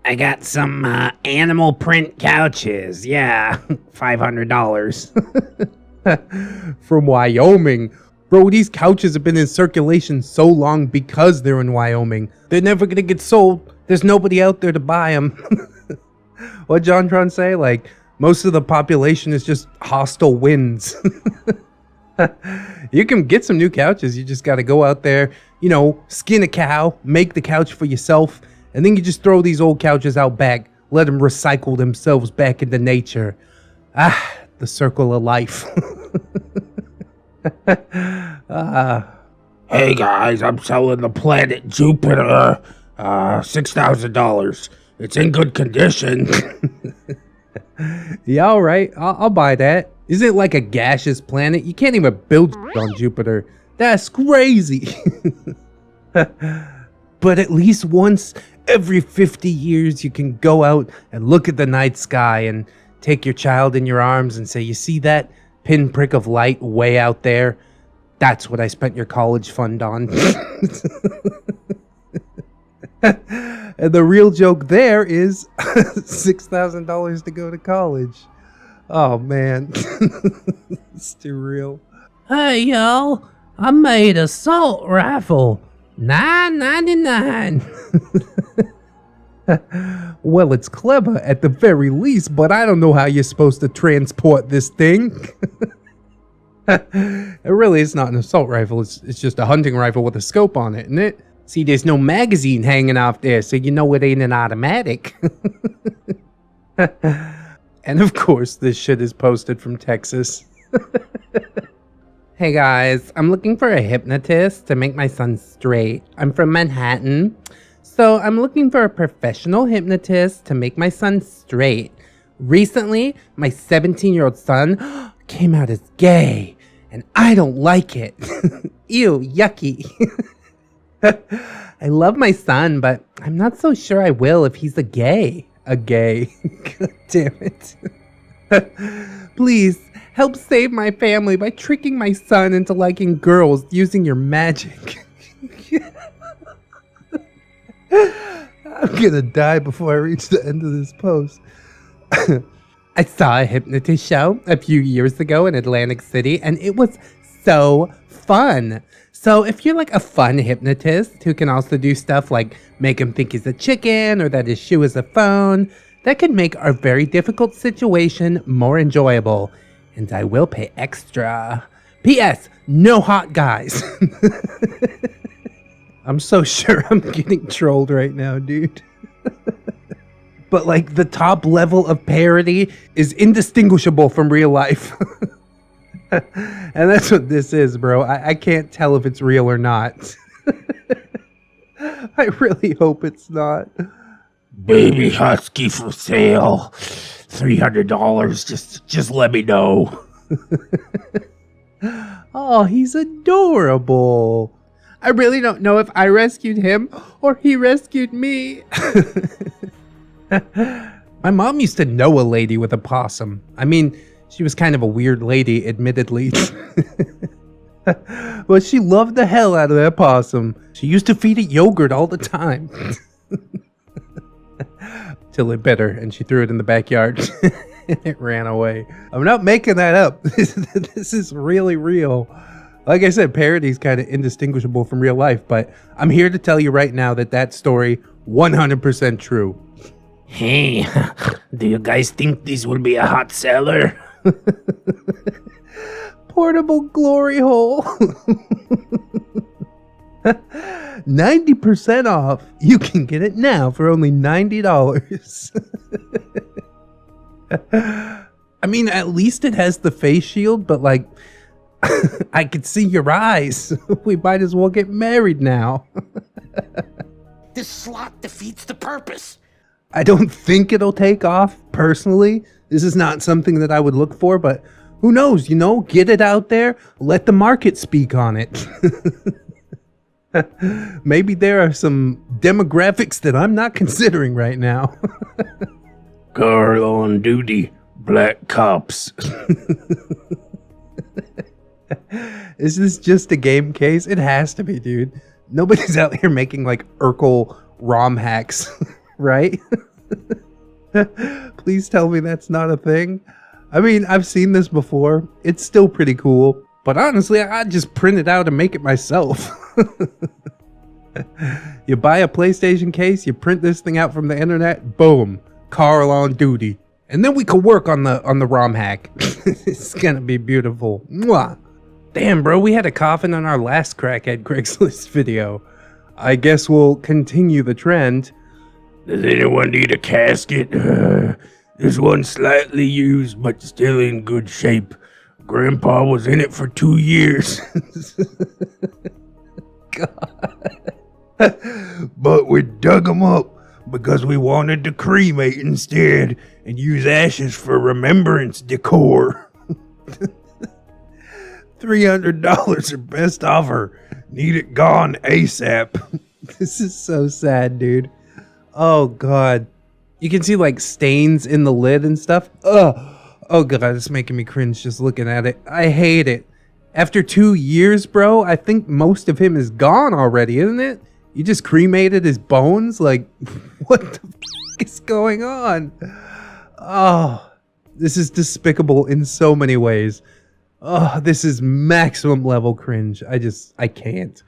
I got some animal print couches. Yeah, $500. From Wyoming. Bro, these couches have been in circulation so long because they're in Wyoming. They're never gonna get sold. There's nobody out there to buy them. What John trying to say? Like, most of the population is just hostile winds. You can get some new couches. You just gotta go out there, you know, skin a cow, make the couch for yourself, and then you just throw these old couches out back, let them recycle themselves back into nature. Ah, the circle of life. Hey guys, I'm selling the planet Jupiter. $6,000. It's in good condition. Yeah, all right. I'll buy that. Isn't it like a gaseous planet? You can't even build on Jupiter. That's crazy. But at least once every 50 years, you can go out and look at the night sky and take your child in your arms and say, you see that pinprick of light way out there? That's what I spent your college fund on. And the real joke there is $6,000 to go to college. Oh, man. It's too real. Hey, yo, I made a assault rifle. $9.99. Well, it's clever at the very least, but I don't know how you're supposed to transport this thing. It really is not an assault rifle. It's just a hunting rifle with a scope on it, isn't it? See, there's no magazine hanging off there, so you know it ain't an automatic. And of course, this shit is posted from Texas. Hey guys, I'm looking for a hypnotist to make my son straight. I'm from Manhattan, so I'm looking for a professional hypnotist to make my son straight. Recently, my 17-year-old son came out as gay, and I don't like it. Ew, yucky. I love my son, but I'm not so sure I will if he's a gay. God damn it. Please, help save my family by tricking my son into liking girls using your magic. I'm gonna die before I reach the end of this post. I saw a hypnotist show a few years ago in Atlantic City, and it was so fun. So if you're like a fun hypnotist who can also do stuff like make him think he's a chicken or that his shoe is a phone, that could make our very difficult situation more enjoyable. And I will pay extra. P.S. No hot guys. I'm so sure I'm getting trolled right now, dude. But like the top level of parody is indistinguishable from real life. And that's what this is, bro. I can't tell if it's real or not. I really hope it's not. Baby husky for sale. $300. Just let me know. Oh, he's adorable. I really don't know if I rescued him or he rescued me. My mom used to know a lady with a possum. I mean, she was kind of a weird lady, admittedly. But she loved the hell out of that possum. She used to feed it yogurt all the time. Till it bit her and she threw it in the backyard. And it ran away. I'm not making that up. This is really real. Like I said, parody's kind of indistinguishable from real life, but I'm here to tell you right now that that story 100% true. Hey, do you guys think this will be a hot seller? Portable glory hole. 90% off. You can get it now for only $90. I mean, at least it has the face shield, but like, I could see your eyes. We might as well get married now. This slot defeats the purpose. I don't think it'll take off, personally. This is not something that I would look for, but who knows, you know? Get it out there. Let the market speak on it. Maybe there are some demographics that I'm not considering right now. Girl on duty, black cops. Is this just a game case? It has to be, dude. Nobody's out here making like Urkel ROM hacks, right? Please tell me that's not a thing. I mean, I've seen this before. It's still pretty cool. But honestly, I'd just print it out and make it myself. You buy a PlayStation case, you print this thing out from the internet, boom, Carl on duty. And then we could work on the ROM hack. It's gonna be beautiful. Mwah. Damn, bro, we had a coffin on our last Crackhead Craigslist video. I guess we'll continue the trend. Does anyone need a casket? This one's slightly used, but still in good shape. Grandpa was in it for 2 years. God. But we dug him up because we wanted to cremate instead and use ashes for remembrance decor. $300 or best offer. Need it gone ASAP. This is so sad, dude. Oh, God. You can see, like, stains in the lid and stuff. Ugh. Oh, God, it's making me cringe just looking at it. I hate it. After 2 years, bro, I think most of him is gone already, isn't it? You just cremated his bones? Like, what the f*** is going on? Oh, this is despicable in so many ways. Oh, this is maximum level cringe. I can't.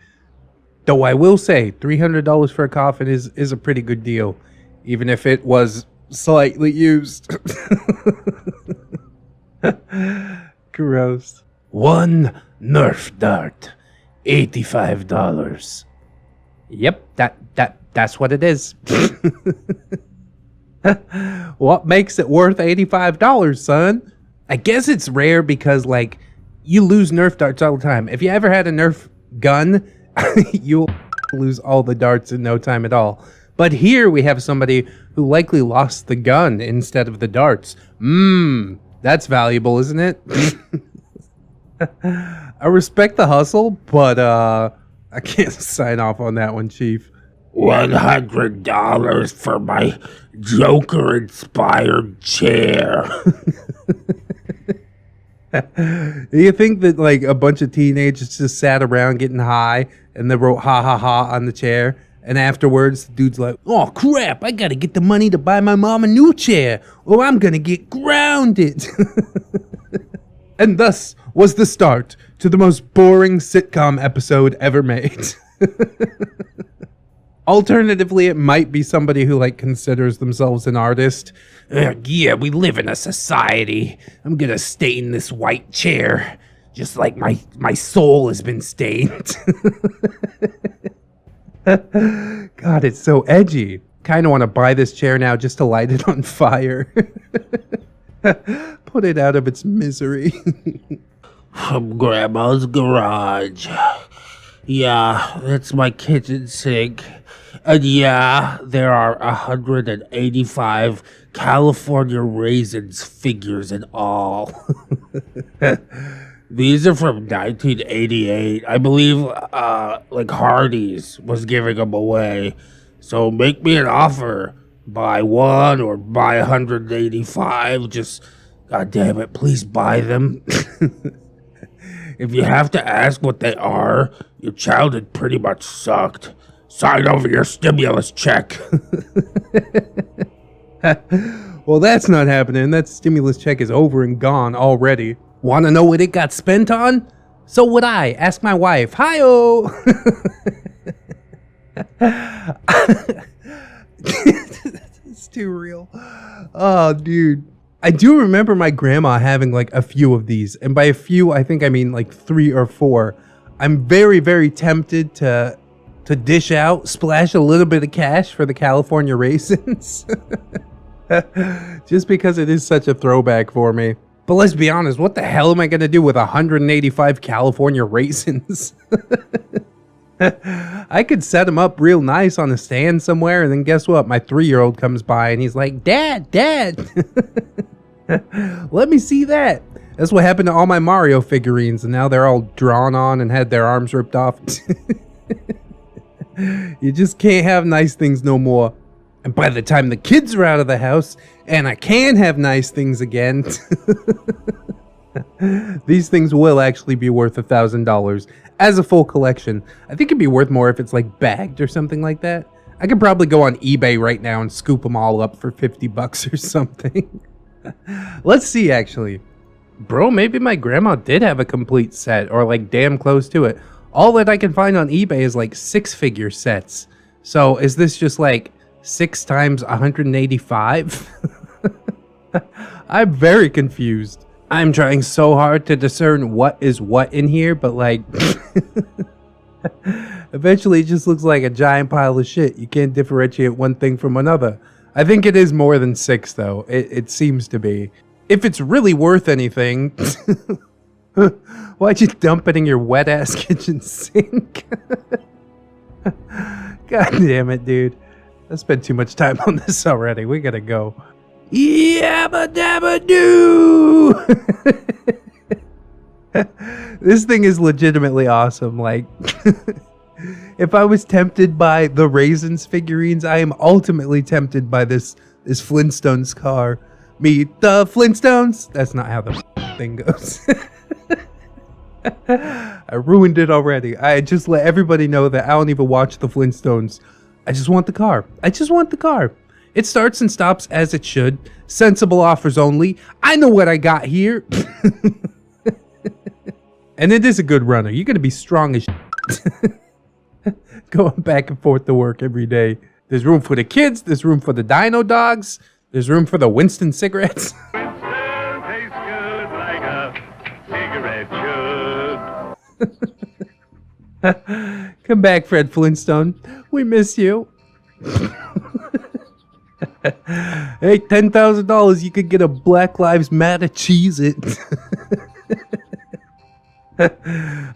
Though I will say, $300 for a coffin is a pretty good deal, even if it was slightly used. Gross. One Nerf dart, $85. Yep, that's what it is. What makes it worth $85, son? I guess it's rare because, like, you lose Nerf darts all the time. If you ever had a Nerf gun, you'll lose all the darts in no time at all. But here we have somebody who likely lost the gun instead of the darts. That's valuable, isn't it? I respect the hustle, but I can't sign off on that one, Chief. $100 for my Joker-inspired chair. Do you think that, like, a bunch of teenagers just sat around getting high and they wrote ha ha ha on the chair? And afterwards, the dude's like, oh crap, I gotta get the money to buy my mom a new chair or I'm gonna get grounded. And thus was the start to the most boring sitcom episode ever made. Alternatively, it might be somebody who, like, considers themselves an artist. Yeah, we live in a society. I'm gonna stay in this white chair just like my soul has been stained. God, it's so edgy. Kind of want to buy this chair now just to light it on fire. Put it out of its misery. From Grandma's garage. Yeah, that's my kitchen sink. And yeah, there are 185 California Raisins figures in all. These are from 1988. I believe, like Hardee's was giving them away. So make me an offer. Buy one or buy 185. Just, God damn it, please buy them. If you have to ask what they are, your childhood pretty much sucked. Sign over your stimulus check. Well, that's not happening. That stimulus check is over and gone already. Want to know what it got spent on? So would I. Ask my wife. Hi-oh! It's too real. Oh, dude. I do remember my grandma having like a few of these. And by a few, I think I mean like 3 or 4. I'm very, very tempted to dish out, splash a little bit of cash for the California raisins. Just because it is such a throwback for me. But let's be honest, what the hell am I going to do with 185 California raisins? I could set them up real nice on a stand somewhere, and then guess what? My 3-year-old comes by and he's like, Dad, let me see that. That's what happened to all my Mario figurines, and now they're all drawn on and had their arms ripped off. You just can't have nice things no more. And by the time the kids are out of the house and I can have nice things again, these things will actually be worth $1,000 as a full collection. I think it'd be worth more if it's like bagged or something like that. I could probably go on eBay right now and scoop them all up for $50 or something. Let's see, actually. Bro, maybe my grandma did have a complete set, or like damn close to it. All that I can find on eBay is like 6-figure sets. So is this just like 6 times 185? I'm very confused. I'm trying so hard to discern what is what in here, but like eventually it just looks like a giant pile of shit. You can't differentiate one thing from another. I think it is more than 6 though. It seems to be. If it's really worth anything, why'd you dump it in your wet ass kitchen sink? God damn it, dude. I spent too much time on this already. We gotta go. Yabba dabba doo! This thing is legitimately awesome. Like, if I was tempted by the Raisins figurines, I am ultimately tempted by this Flintstones car. Meet the Flintstones! That's not how the thing goes. I ruined it already. I just let everybody know that I don't even watch the Flintstones. I just want the car. I just want the car. It starts and stops as it should. Sensible offers only. I know what I got here. And it is a good runner. You're going to be strong as shit. Going back and forth to work every day. There's room for the kids. There's room for the dino dogs. There's room for the Winston cigarettes. Winston tastes good like a cigarette should. Come back, Fred Flintstone. We miss you. Hey, $10,000, you could get a Black Lives Matter Cheez-It.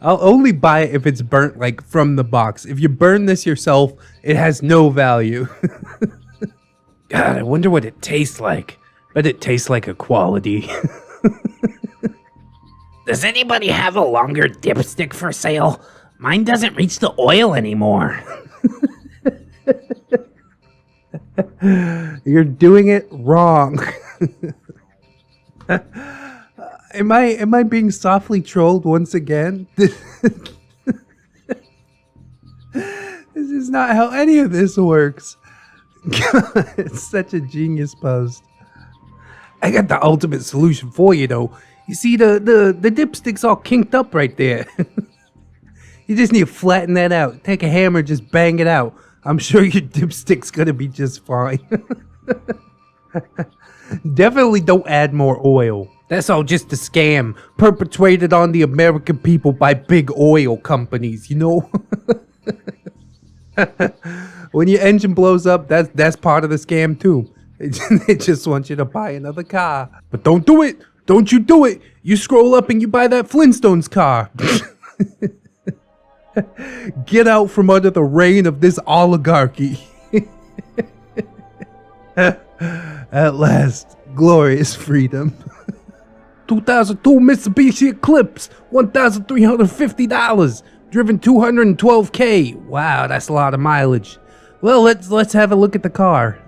I'll only buy it if it's burnt, like, from the box. If you burn this yourself, it has no value. God, I wonder what it tastes like. But it tastes like a quality. Does anybody have a longer dipstick for sale? Mine doesn't reach the oil anymore. You're doing it wrong. Am I being softly trolled once again? This is not how any of this works. God, it's such a genius post. I got the ultimate solution for you though. You see the dipstick's all kinked up right there. You just need to flatten that out. Take a hammer, just bang it out. I'm sure your dipstick's gonna be just fine. Definitely don't add more oil. That's all just a scam perpetrated on the American people by big oil companies, you know? When your engine blows up, that's part of the scam too. They just want you to buy another car. But don't do it. Don't you do it. You scroll up and you buy that Flintstones car. Get out from under the reign of this oligarchy. At last, glorious freedom. 2002 Mitsubishi Eclipse, $1,350. Driven 212K. Wow, that's a lot of mileage. Well, let's have a look at the car.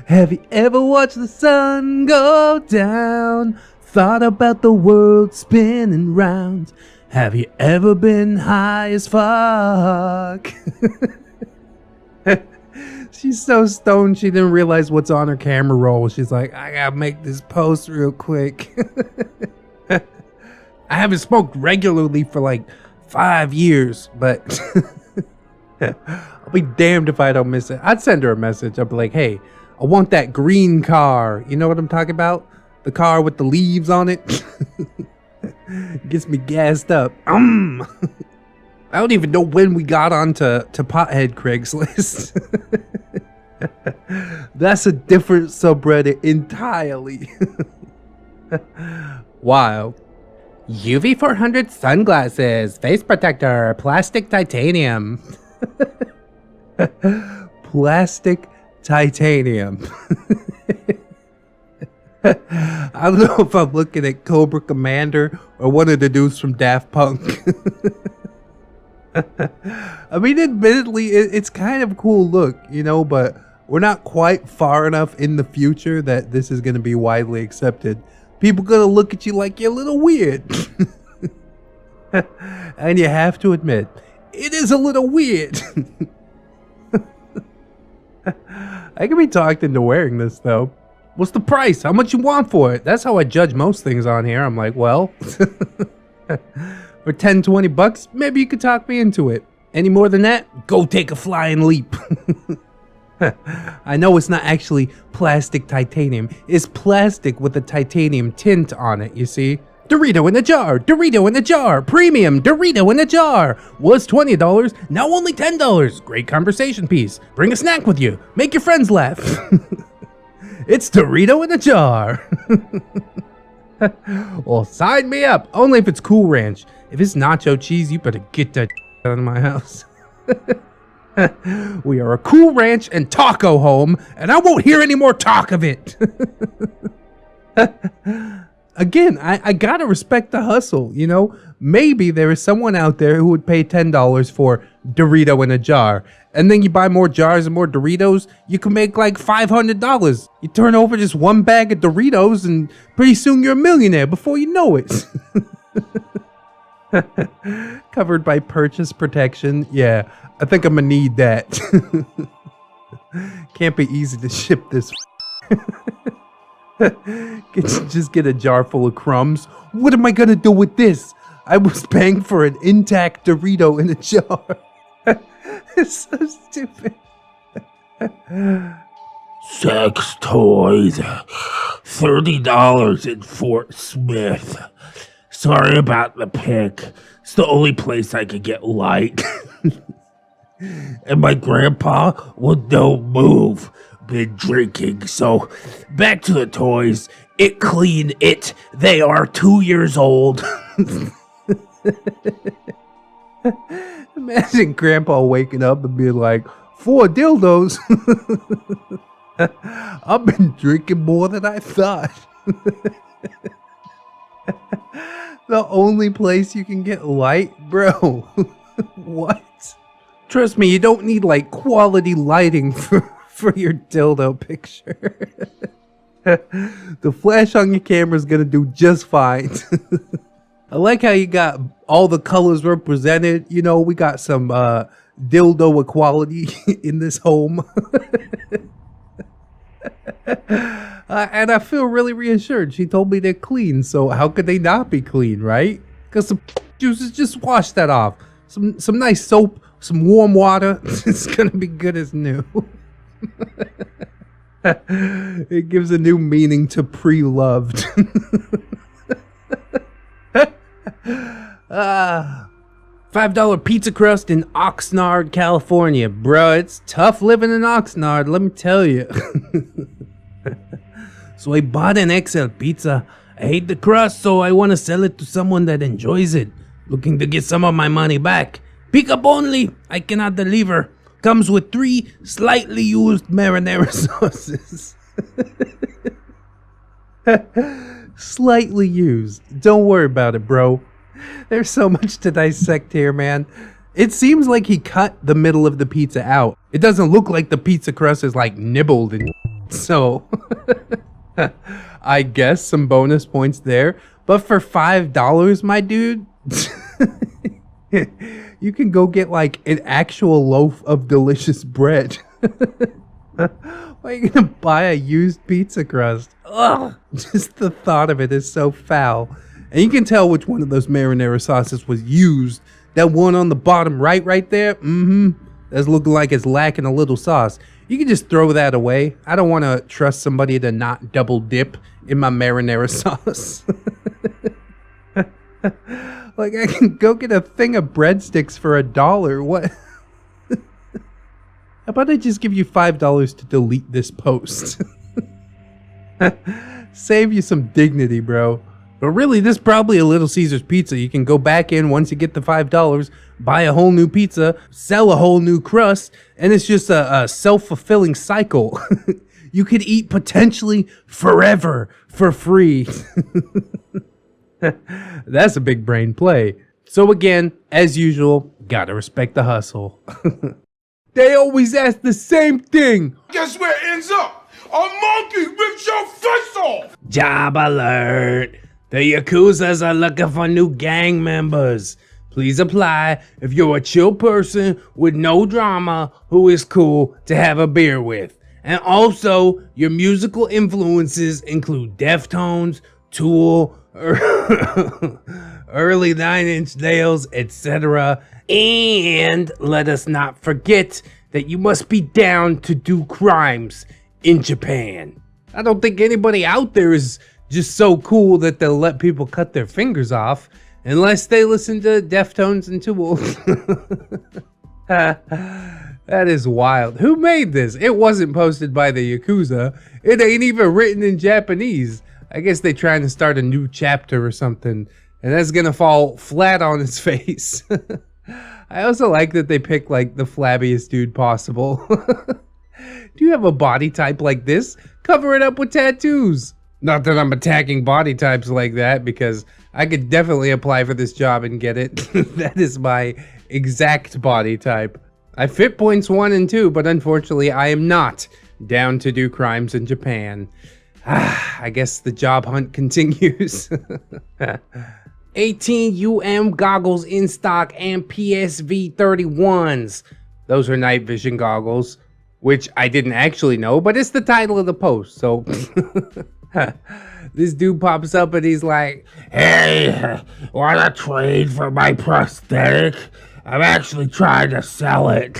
Have you ever watched the sun go down? Thought about the world spinning round? Have you ever been high as fuck? She's so stoned she didn't realize what's on her camera roll. She's like, I gotta make this post real quick. I haven't smoked regularly for like 5 years, but I'll be damned if I don't miss it. I'd send her a message. I'd be like, hey, I want that green car. You know what I'm talking about? The car with the leaves on it. Gets me gassed up. I don't even know when we got onto Pothead Craigslist. That's a different subreddit entirely. Wow. UV 400 sunglasses, face protector, plastic titanium. Plastic titanium. I don't know if I'm looking at Cobra Commander or one of the dudes from Daft Punk. I mean, admittedly, it's kind of a cool look, you know, but we're not quite far enough in the future that this is going to be widely accepted. People going to look at you like you're a little weird. And you have to admit, it is a little weird. I can be talked into wearing this, though. What's the price? How much you want for it? That's how I judge most things on here. I'm like, well, for 10, 20 bucks, maybe you could talk me into it. Any more than that, go take a flying leap. I know it's not actually plastic titanium. It's plastic with a titanium tint on it, you see? Dorito in a jar, Dorito in a jar, premium Dorito in a jar. Was $20, now only $10. Great conversation piece. Bring a snack with you. Make your friends laugh. It's Dorito in a jar. Well, sign me up. Only if it's Cool Ranch. If it's nacho cheese, you better get that out of my house. We are a Cool Ranch and taco home, and I won't hear any more talk of it. Again, I gotta respect the hustle, you know? Maybe there is someone out there who would pay $10 for Dorito in a jar. And then you buy more jars and more Doritos, you can make like $500. You turn over just one bag of Doritos and pretty soon you're a millionaire before you know it. Covered by purchase protection. Yeah, I think I'm gonna need that. Can't be easy to ship this. Just get a jar full of crumbs. What am I gonna do with this? I was paying for an intact Dorito in a jar. It's so stupid. Sex toys. $30 in Fort Smith. Sorry about the pic. It's the only place I could get light. And my grandpa would no move. Been drinking, so back to the toys. It clean it. They are 2 years old. Imagine Grandpa waking up and being like, 4 dildos. I've been drinking more than I thought. The only place you can get light? Bro, what? Trust me, you don't need like quality lighting for your dildo picture. The flash on your camera is gonna do just fine. I like how you got all the colors represented. You know, we got some dildo equality in this home. And I feel really reassured. She told me they're clean, so how could they not be clean, right? Because some juices, just wash that off. Some nice soap, some warm water. It's gonna be good as new. It gives a new meaning to pre-loved. $5 pizza crust in Oxnard, California. Bro, it's tough living in Oxnard, let me tell you. So I bought an XL pizza. I hate the crust, so I want to sell it to someone that enjoys it. Looking to get some of my money back. Pick up only. I cannot deliver. Comes with 3 slightly used marinara sauces. Slightly used. Don't worry about it, bro. There's so much to dissect here, man. It seems like he cut the middle of the pizza out. It doesn't look like the pizza crust is like nibbled and so I guess some bonus points there. But for $5, my dude, you can go get like an actual loaf of delicious bread. Why are you gonna buy a used pizza crust? Ugh, just the thought of it is so foul. And you can tell which one of those marinara sauces was used. That one on the bottom right there, that's looking like it's lacking a little sauce. You can just throw that away. I don't want to trust somebody to not double dip in my marinara sauce. Like, I can go get a thing of breadsticks for $1. What? How about I just give you $5 to delete this post? Save you some dignity, bro. But really, this is probably a Little Caesars pizza. You can go back in once you get the $5, buy a whole new pizza, sell a whole new crust, and it's just a self-fulfilling cycle. You could eat potentially forever for free. That's a big brain play. So again, as usual, gotta respect the hustle. They always ask the same thing. Guess where it ends up? A monkey rips your face off! Job alert. The Yakuzas are looking for new gang members. Please apply if you're a chill person with no drama who is cool to have a beer with. And also, your musical influences include Deftones, Tool, early 9 Inch Nails, etc. And let us not forget that you must be down to do crimes in Japan. I don't think anybody out there is just so cool that they'll let people cut their fingers off unless they listen to Deftones and Tool. That is wild. Who made this? It wasn't posted by the Yakuza. It ain't even written in Japanese. I guess they trying to start a new chapter or something, and that's gonna fall flat on its face. I also like that they pick like the flabbiest dude possible. Do you have a body type like this? Cover it up with tattoos. Not that I'm attacking body types like that, because I could definitely apply for this job and get it. That is my exact body type. I fit points 1 and 2, but unfortunately I am not down to do crimes in Japan. I guess the job hunt continues. 18 goggles in stock and PSV 31s. Those are night vision goggles, which I didn't actually know, but it's the title of the post, so... This dude pops up and he's like, Hey, wanna trade for my prosthetic? I'm actually trying to sell it.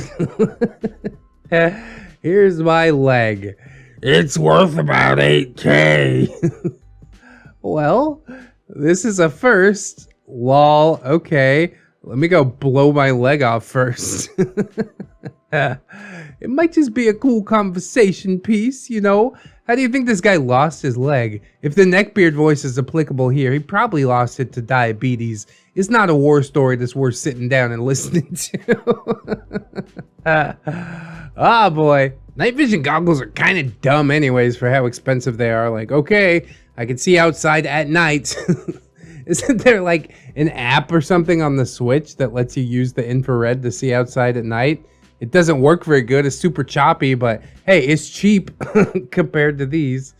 here's my leg. It's worth about 8K. Well, this is a first. Lol, okay. Let me go blow my leg off first. It might just be a cool conversation piece, you know? How do you think this guy lost his leg? If the neckbeard voice is applicable here, he probably lost it to diabetes. It's not a war story that's worth sitting down and listening to. Ah, boy. Night vision goggles are kind of dumb anyways for how expensive they are. Like, okay, I can see outside at night. Isn't there like an app or something on the Switch that lets you use the infrared to see outside at night? It doesn't work very good. It's super choppy, but hey, it's cheap compared to these.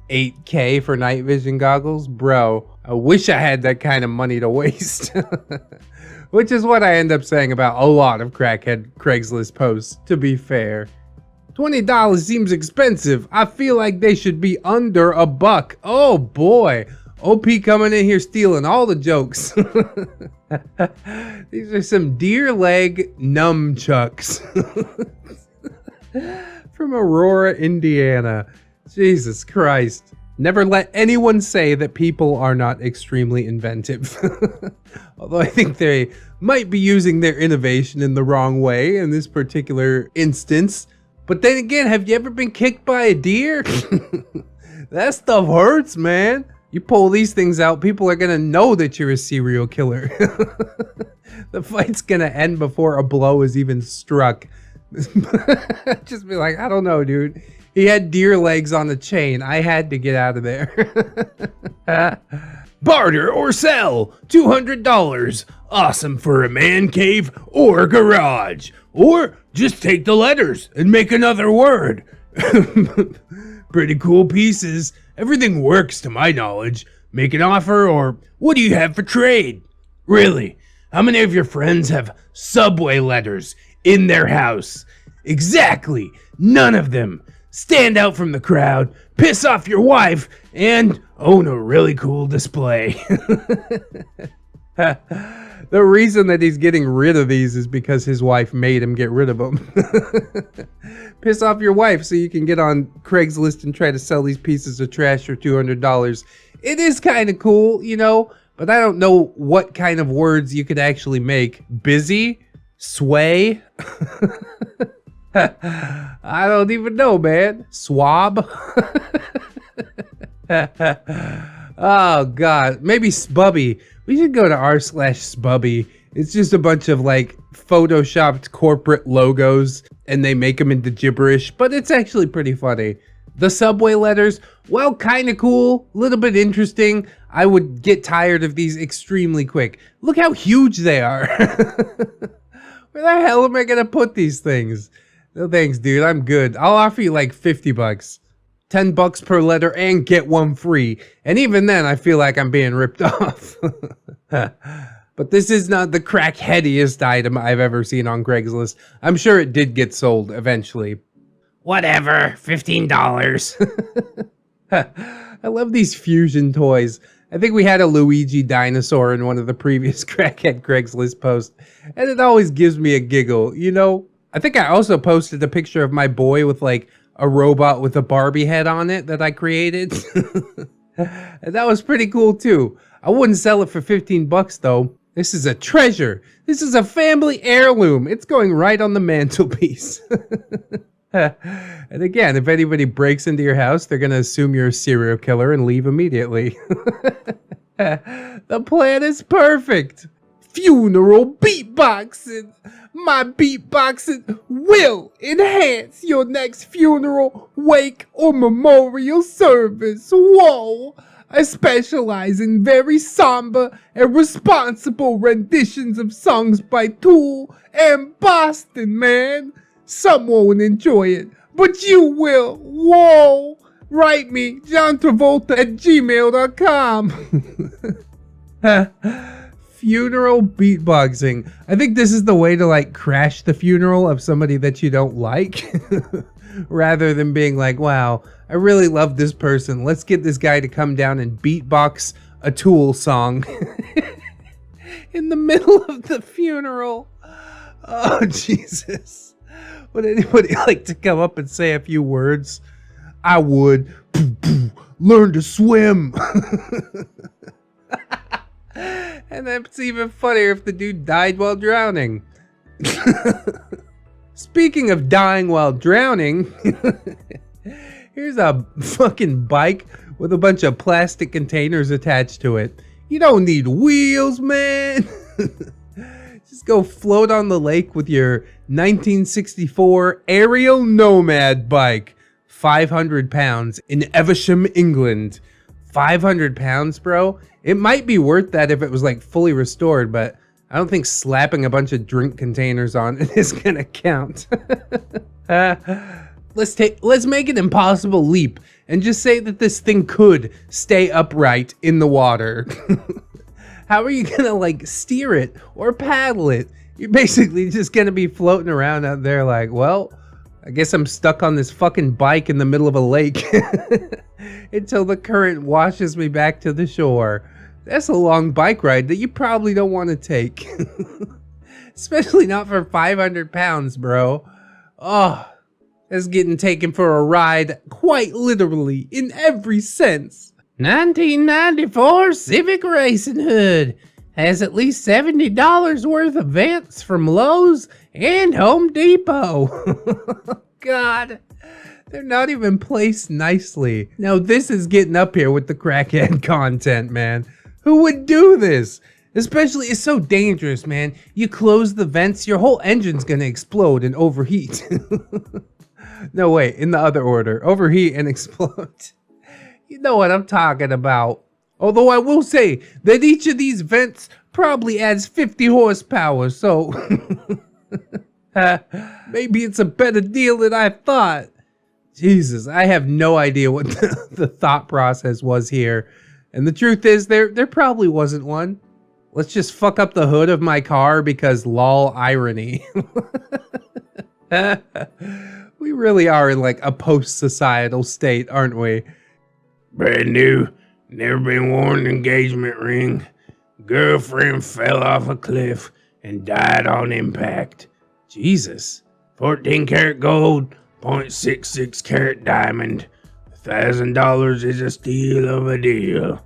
8K for night vision goggles? Bro, I wish I had that kind of money to waste. Which is what I end up saying about a lot of Crackhead Craigslist posts, to be fair. $20 seems expensive. I feel like they should be under $1. Oh boy. OP coming in here stealing all the jokes. These are some deer leg nunchucks. From Aurora, Indiana. Jesus Christ. Never let anyone say that people are not extremely inventive. Although I think they might be using their innovation in the wrong way in this particular instance. But then again, have you ever been kicked by a deer? That stuff hurts, man. You pull these things out, people are gonna know that you're a serial killer. The fight's gonna end before a blow is even struck. Just be like, I don't know, dude. He had deer legs on a chain. I had to get out of there. Barter or sell, $200. Awesome for a man cave or garage. Or just take the letters and make another word. Pretty cool pieces. Everything works to my knowledge. Make an offer, or what do you have for trade? Really, how many of your friends have subway letters in their house? Exactly, none of them. Stand out from the crowd, piss off your wife, and own a really cool display. The reason that he's getting rid of these is because his wife made him get rid of them. Piss off your wife so you can get on Craigslist and try to sell these pieces of trash for $200. It is kind of cool, you know, but I don't know what kind of words you could actually make. Busy? Sway? I don't even know, man. Swab? Oh, God. Maybe Spubby. We should go to r/Spubby. It's just a bunch of, like, photoshopped corporate logos, and they make them into gibberish, but it's actually pretty funny. The subway letters, well, kind of cool, a little bit interesting. I would get tired of these extremely quick. Look how huge they are. Where the hell am I going to put these things? No thanks, dude. I'm good. I'll offer you like $50. $10 per letter and get one free. And even then, I feel like I'm being ripped off. But this is not the crackheadiest item I've ever seen on Craigslist. I'm sure it did get sold eventually. Whatever, $15. I love these fusion toys. I think we had a Luigi dinosaur in one of the previous Crackhead Craigslist posts. And it always gives me a giggle, you know? I think I also posted a picture of my boy with like a robot with a Barbie head on it that I created. And that was pretty cool too. I wouldn't sell it for $15 though. This is a treasure. This is a family heirloom. It's going right on the mantelpiece. And again, if anybody breaks into your house, they're going to assume you're a serial killer and leave immediately. The plan is perfect. Funeral beatboxing. My beatboxing will enhance your next funeral, wake, or memorial service. Whoa! I specialize in very somber and responsible renditions of songs by Tool and Boston, man. Some won't enjoy it, but you will. Whoa! Write me, johntravolta@gmail.com. Funeral beatboxing. I think this is the way to like crash the funeral of somebody that you don't like. Rather than being like, wow, I really love this person. Let's get this guy to come down and beatbox a Tool song in the middle of the funeral. Oh, Jesus. Would anybody like to come up and say a few words? I would. Learn to swim. And that's even funnier if the dude died while drowning. Speaking of dying while drowning, here's a fucking bike with a bunch of plastic containers attached to it. You don't need wheels, man. Just go float on the lake with your 1964 Aerial Nomad bike. 500 pounds in Evesham, England. 500 pounds, bro? It might be worth that if it was like fully restored, but I don't think slapping a bunch of drink containers on it is gonna count. Let's make an impossible leap and just say that this thing could stay upright in the water. How are you gonna like steer it or paddle it? You're basically just gonna be floating around out there like, well, I guess I'm stuck on this fucking bike in the middle of a lake until the current washes me back to the shore. That's a long bike ride that you probably don't want to take. Especially not for 500 pounds, bro. Oh, That's getting taken for a ride, quite literally, in every sense. 1994 Civic Racing Hood has at least $70 worth of vents from Lowe's and Home Depot. God, they're not even placed nicely. Now this is getting up here with the crackhead content, man. Who would do this? Especially, it's so dangerous, man. You close the vents, your whole engine's gonna explode and overheat. No, wait, in the other order. Overheat and explode. You know what I'm talking about. Although I will say that each of these vents probably adds 50 horsepower, so maybe it's a better deal than I thought. Jesus, I have no idea what the thought process was here. And the truth is, there probably wasn't one. Let's just fuck up the hood of my car because lol irony. We really are in like a post-societal state, aren't we? Brand new, never been worn engagement ring. Girlfriend fell off a cliff and died on impact. Jesus. 14 karat gold, 0.66 carat diamond. $1,000 is a steal of a deal.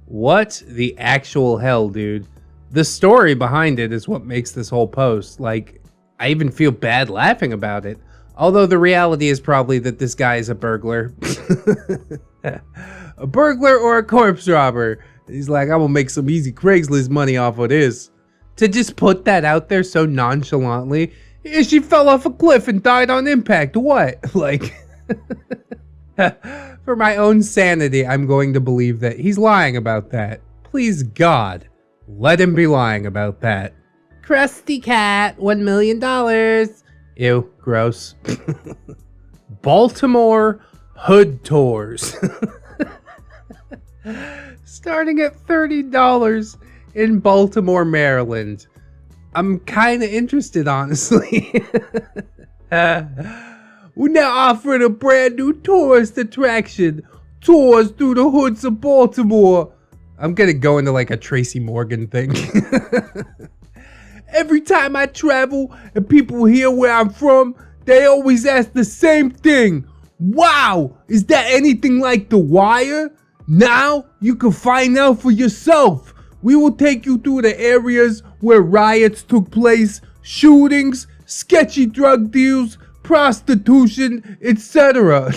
What the actual hell, dude? The story behind it is what makes this whole post. Like, I even feel bad laughing about it. Although the reality is probably that this guy is a burglar. A burglar or a corpse robber. He's like, I'm gonna make some easy Craigslist money off of this. To just put that out there so nonchalantly. Yeah, she fell off a cliff and died on impact. What? Like, for my own sanity, I'm going to believe that he's lying about that. Please God, let him be lying about that. Krusty Cat, $1 million. Ew, gross. Baltimore Hood Tours. Starting at $30 in Baltimore, Maryland. I'm kind of interested, honestly. We're now offering a brand new tourist attraction. Tours through the hoods of Baltimore. I'm gonna go into like a Tracy Morgan thing. Every time I travel and people hear where I'm from, they always ask the same thing. Wow, is that anything like The Wire? Now you can find out for yourself. We will take you through the areas where riots took place, shootings, sketchy drug deals, prostitution, etc.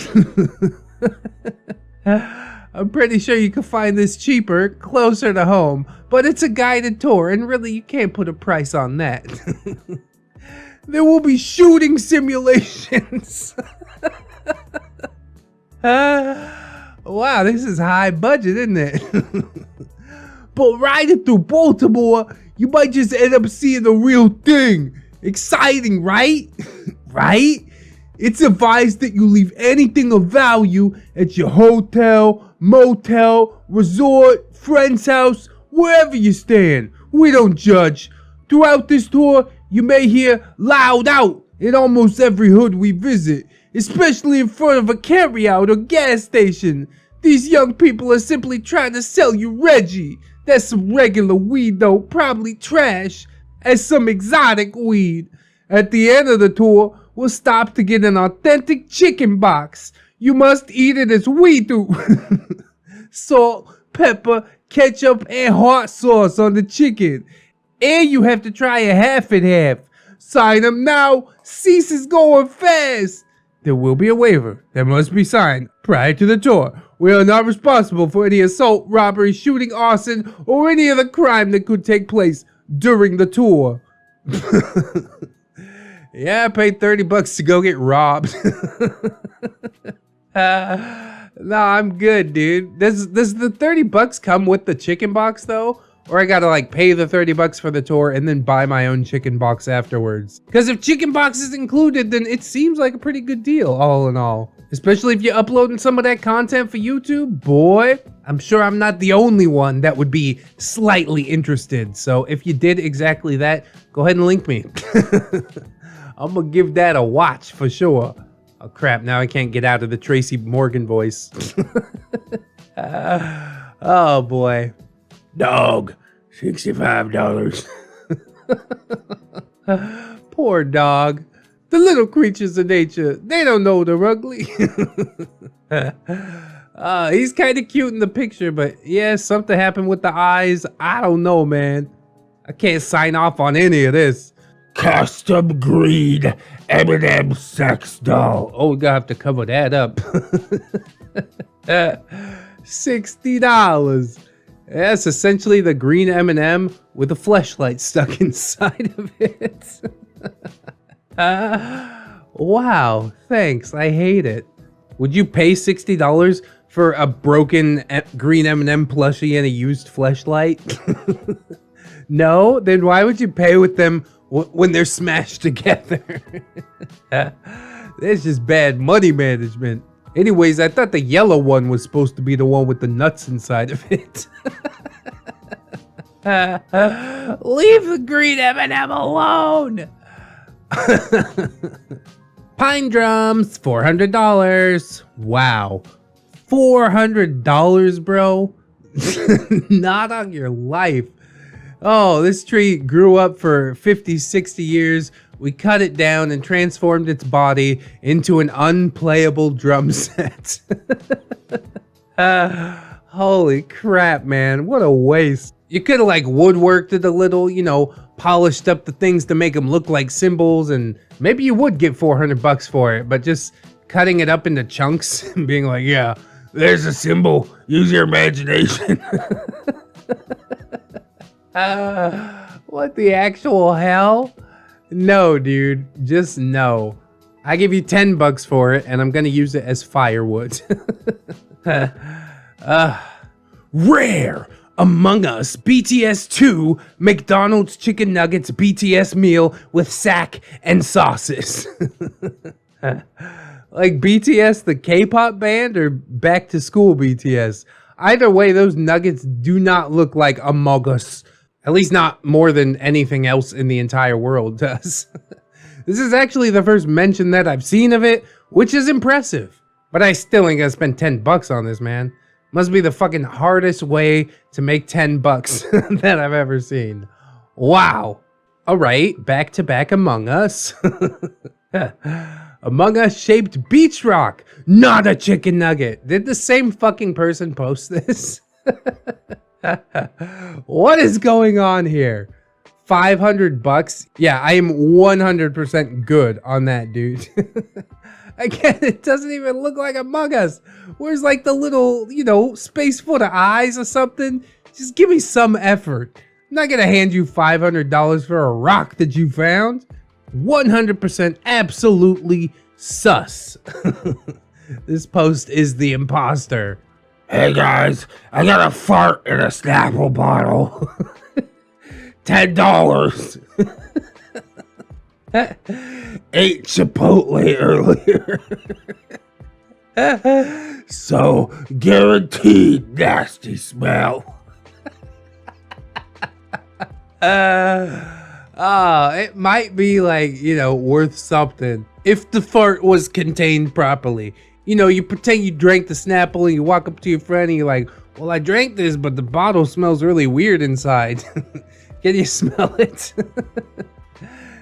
I'm pretty sure you can find this cheaper, closer to home, but it's a guided tour, and really you can't put a price on that. There will be shooting simulations. Wow, this is high budget, isn't it? But riding through Baltimore, you might just end up seeing the real thing. Exciting, right? Right? It's advised that you leave anything of value at your hotel, motel, resort, friend's house, wherever you're staying. We don't judge. Throughout this tour, you may hear loud out in almost every hood we visit, especially in front of a carryout or gas station. These young people are simply trying to sell you Reggie. That's some regular weed though, probably trash, as some exotic weed. At the end of the tour, we'll stop to get an authentic chicken box. You must eat it as we do. Salt, pepper, ketchup, and hot sauce on the chicken. And you have to try a half and half. Sign up now. Cease is going fast. There will be a waiver that must be signed prior to the tour. We are not responsible for any assault, robbery, shooting, arson, or any other crime that could take place during the tour. Yeah, I paid $30 to go get robbed. No, I'm good, dude. Does the $30 come with the chicken box though? Or I gotta like pay the $30 for the tour and then buy my own chicken box afterwards? Because if chicken box is included, then it seems like a pretty good deal, all in all. Especially if you're uploading some of that content for YouTube, boy. I'm sure I'm not the only one that would be slightly interested. So if you did exactly that, go ahead and link me. I'm gonna give that a watch for sure. Oh crap, now I can't get out of the Tracy Morgan voice. Oh boy. Dog, $65. Poor dog. The little creatures of nature, they don't know they're ugly. He's kind of cute in the picture, but yeah, something happened with the eyes. I don't know, man. I can't sign off on any of this. Custom green M&M sex doll. Oh, we gotta have to cover that up. $60. That's essentially the green M&M with a fleshlight stuck inside of it. Wow, thanks. I hate it. Would you pay $60 for a broken green M&M plushie and a used fleshlight? No? Then why would you pay with them when they're smashed together? That's just bad money management. Anyways, I thought the yellow one was supposed to be the one with the nuts inside of it. Leave the green M&M alone. Pine drums, $400. Wow. $400, bro? Not on your life. Oh, this tree grew up for 50, 60 years. We cut it down and transformed its body into an unplayable drum set. Holy crap, man. What a waste. You could have like woodworked it a little, you know, polished up the things to make them look like symbols, and maybe you would get $400 for it, but just cutting it up into chunks and being like, yeah, there's a symbol. Use your imagination. What the actual hell? No, dude, just no. I give you $10 for it, and I'm gonna use it as firewood. Rare Among Us BTS 2 McDonald's Chicken Nuggets BTS meal with sack and sauces. Like BTS, the K-pop band, or Back to School BTS? Either way, those nuggets do not look like Among Us. At least not more than anything else in the entire world does. This is actually the first mention that I've seen of it, which is impressive. But I still ain't gonna spend $10 on this, man. Must be the fucking hardest way to make $10 that I've ever seen. Wow. All right, back to back Among Us. Among Us shaped beach rock, not a chicken nugget. Did the same fucking person post this? What is going on here? $500? Yeah, I am 100% good on that, dude. Again, it doesn't even look like Among Us. Where's like the little, you know, space for the eyes or something? Just give me some effort. I'm not gonna hand you $500 for a rock that you found. 100% absolutely sus. This post is the imposter. Hey guys, I got a fart in a Snapple bottle. $10. Ate Chipotle earlier. So guaranteed nasty smell. It might be like, you know, worth something if the fart was contained properly. You know, you pretend you drank the Snapple and you walk up to your friend and you're like, well, I drank this, but the bottle smells really weird inside. Can you smell it?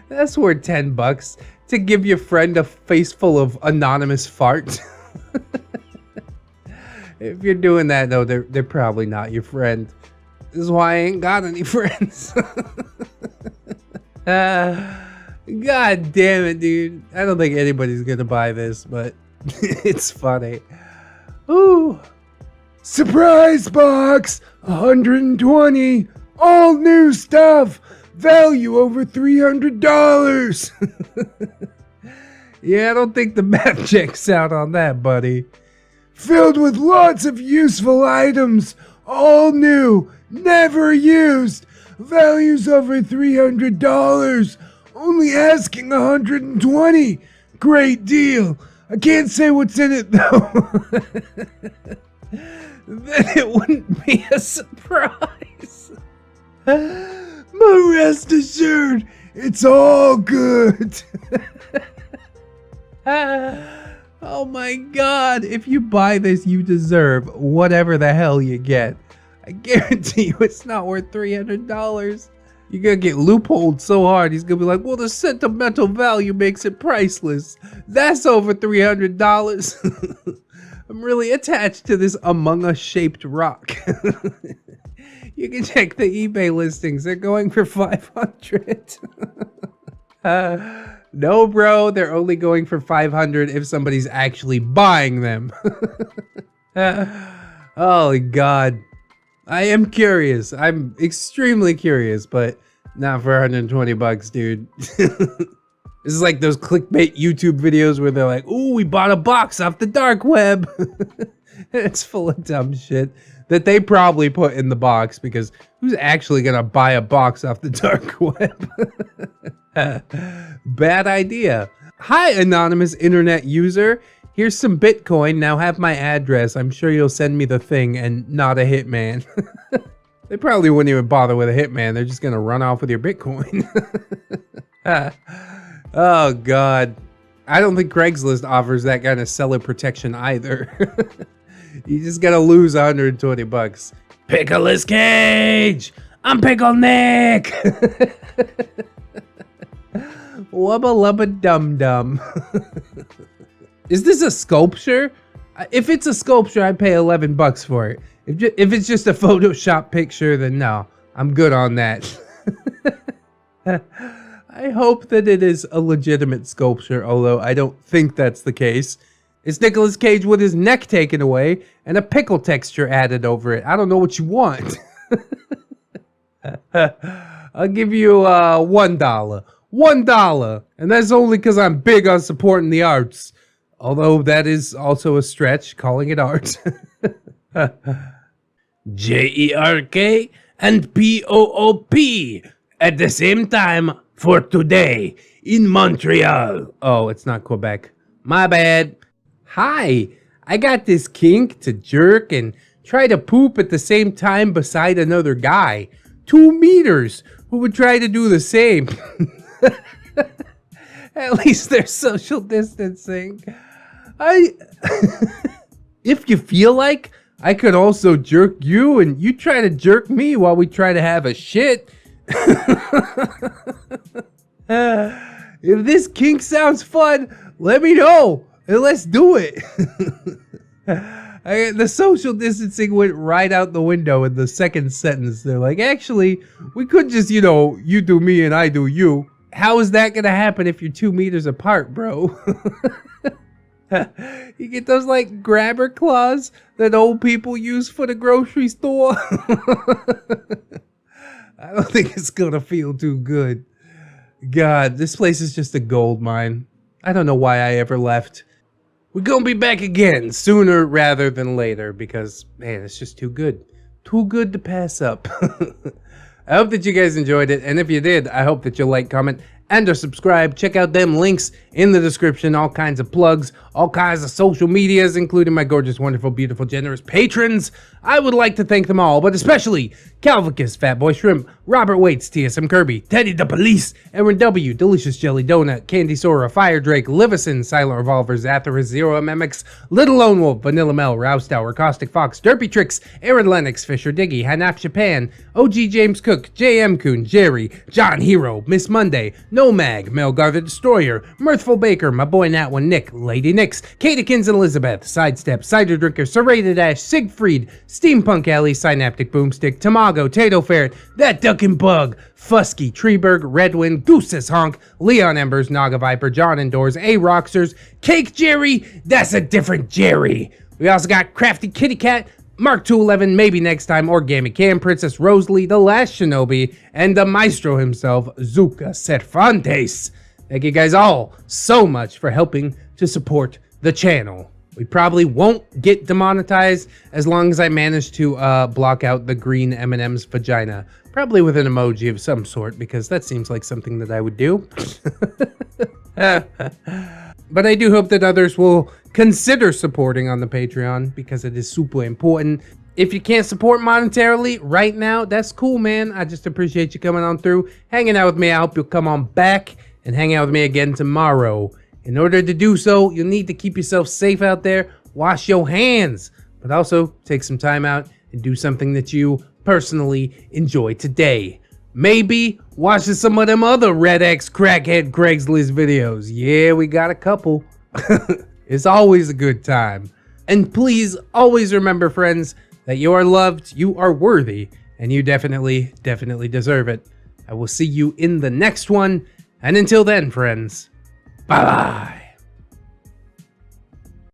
That's worth $10 to give your friend a face full of anonymous fart. If you're doing that, though, they're probably not your friend. This is why I ain't got any friends. God damn it, dude. I don't think anybody's gonna buy this, but it's funny. Ooh. Surprise box, 120. All new stuff. Value over $300. Yeah, I don't think the math checks out on that, buddy. Filled with lots of useful items. All new, never used. Values over $300. Only asking 120. Great deal. I can't say what's in it though. Then it wouldn't be a surprise. But rest assured, it's all good. Oh my god, if you buy this, you deserve whatever the hell you get. I guarantee you it's not worth $300. You're gonna get loopholed so hard. He's gonna be like, well, the sentimental value makes it priceless. That's over $300. I'm really attached to this Among Us shaped rock. You can check the eBay listings. They're going for 500. No, bro, they're only going for 500 if somebody's actually buying them. Oh God. I am curious. I'm extremely curious, but not for 120 bucks, dude. This is like those clickbait YouTube videos where they're like, ooh, we bought a box off the dark web. It's full of dumb shit that they probably put in the box, because who's actually gonna buy a box off the dark web? Bad idea. Hi, anonymous internet user. Here's some Bitcoin. Now have my address. I'm sure you'll send me the thing and not a hitman. They probably wouldn't even bother with a hitman. They're just gonna run off with your Bitcoin. Oh God. I don't think Craigslist offers that kind of seller protection either. You just gotta lose 120 bucks. Pickle's Cage! I'm Pickle Nick! Wubba lubba dum dum. Is this a sculpture? If it's a sculpture, I'd pay 11 bucks for it. If it's just a Photoshop picture, then no, I'm good on that. I hope that it is a legitimate sculpture, although I don't think that's the case. It's Nicolas Cage with his neck taken away and a pickle texture added over it. I don't know what you want. I'll give you $1. $1. And that's only because I'm big on supporting the arts. Although that is also a stretch, calling it art. J-E-R-K and P-O-O-P at the same time for today in Montreal. Oh, it's not Quebec. My bad. Hi, I got this kink to jerk and try to poop at the same time beside another guy. 2 meters who would try to do the same. At least they're social distancing. If you feel like, I could also jerk you and you try to jerk me while we try to have a shit. If this kink sounds fun, let me know and let's do it. The social distancing went right out the window in the second sentence. They're like, actually, we could just, you do me and I do you. How is that gonna happen if you're 2 meters apart, bro? You get those like grabber claws that old people use for the grocery store. I don't think it's gonna feel too good. God, this place is just a gold mine. I don't know why I ever left. We're gonna be back again sooner rather than later because, man, it's just too good. Too good to pass up. I hope that you guys enjoyed it, and if you did, I hope that you'll like, comment, and or subscribe. Check out them links in the description, all kinds of plugs, all kinds of social medias, including my gorgeous, wonderful, beautiful, generous patrons. I would like to thank them all, but especially Calvicus, Fatboy Shrimp, Robert Waits, TSM Kirby, Teddy the Police, Aaron W, Delicious Jelly Donut, Candy Sora, Fire Drake, Livison, Silent Revolver, Zathras, Zero MMX, Little Lone Wolf, Vanilla Mel, Rouse Tower, Caustic Fox, Derpy Tricks, Aaron Lennox, Fisher Diggy, Hanap Japan, OG James Cook, JM Coon, Jerry, John Hero, Miss Monday, Nomag, Melgar the Destroyer, Mirthful Baker, my boy Nat One Nick, Lady Nix, Katakins and Elizabeth, Sidestep, Cider Drinker, Serrated Ash, Siegfried, Steampunk Alley, Synaptic Boomstick, Tamago, Tato Ferret, That Duck and Bug, Fusky, Treeberg, Redwind, Goose's Honk, Leon Embers, Naga Viper, John Indoors, A Rocksters, Cake Jerry, that's a different Jerry. We also got Crafty Kitty Cat, Mark 211, maybe next time, Origami Cam, Princess Rosalie, The Last Shinobi, and the maestro himself, Zuka Cervantes. Thank you guys all so much for helping to support the channel. We probably won't get demonetized as long as I manage to block out the green M&M's vagina. Probably with an emoji of some sort, because that seems like something that I would do. But I do hope that others will consider supporting on the Patreon, because it is super important. If you can't support monetarily right now, that's cool, man. I just appreciate you coming on through, hanging out with me. I hope you'll come on back and hang out with me again tomorrow. In order to do so, you'll need to keep yourself safe out there, wash your hands, but also take some time out and do something that you personally enjoy today. Maybe watching some of them other ReddX Crackhead Craigslist videos. Yeah, we got a couple. It's always a good time. And please always remember, friends, that you are loved, you are worthy, and you definitely deserve it. I will see you in the next one. And until then, friends, bye-bye.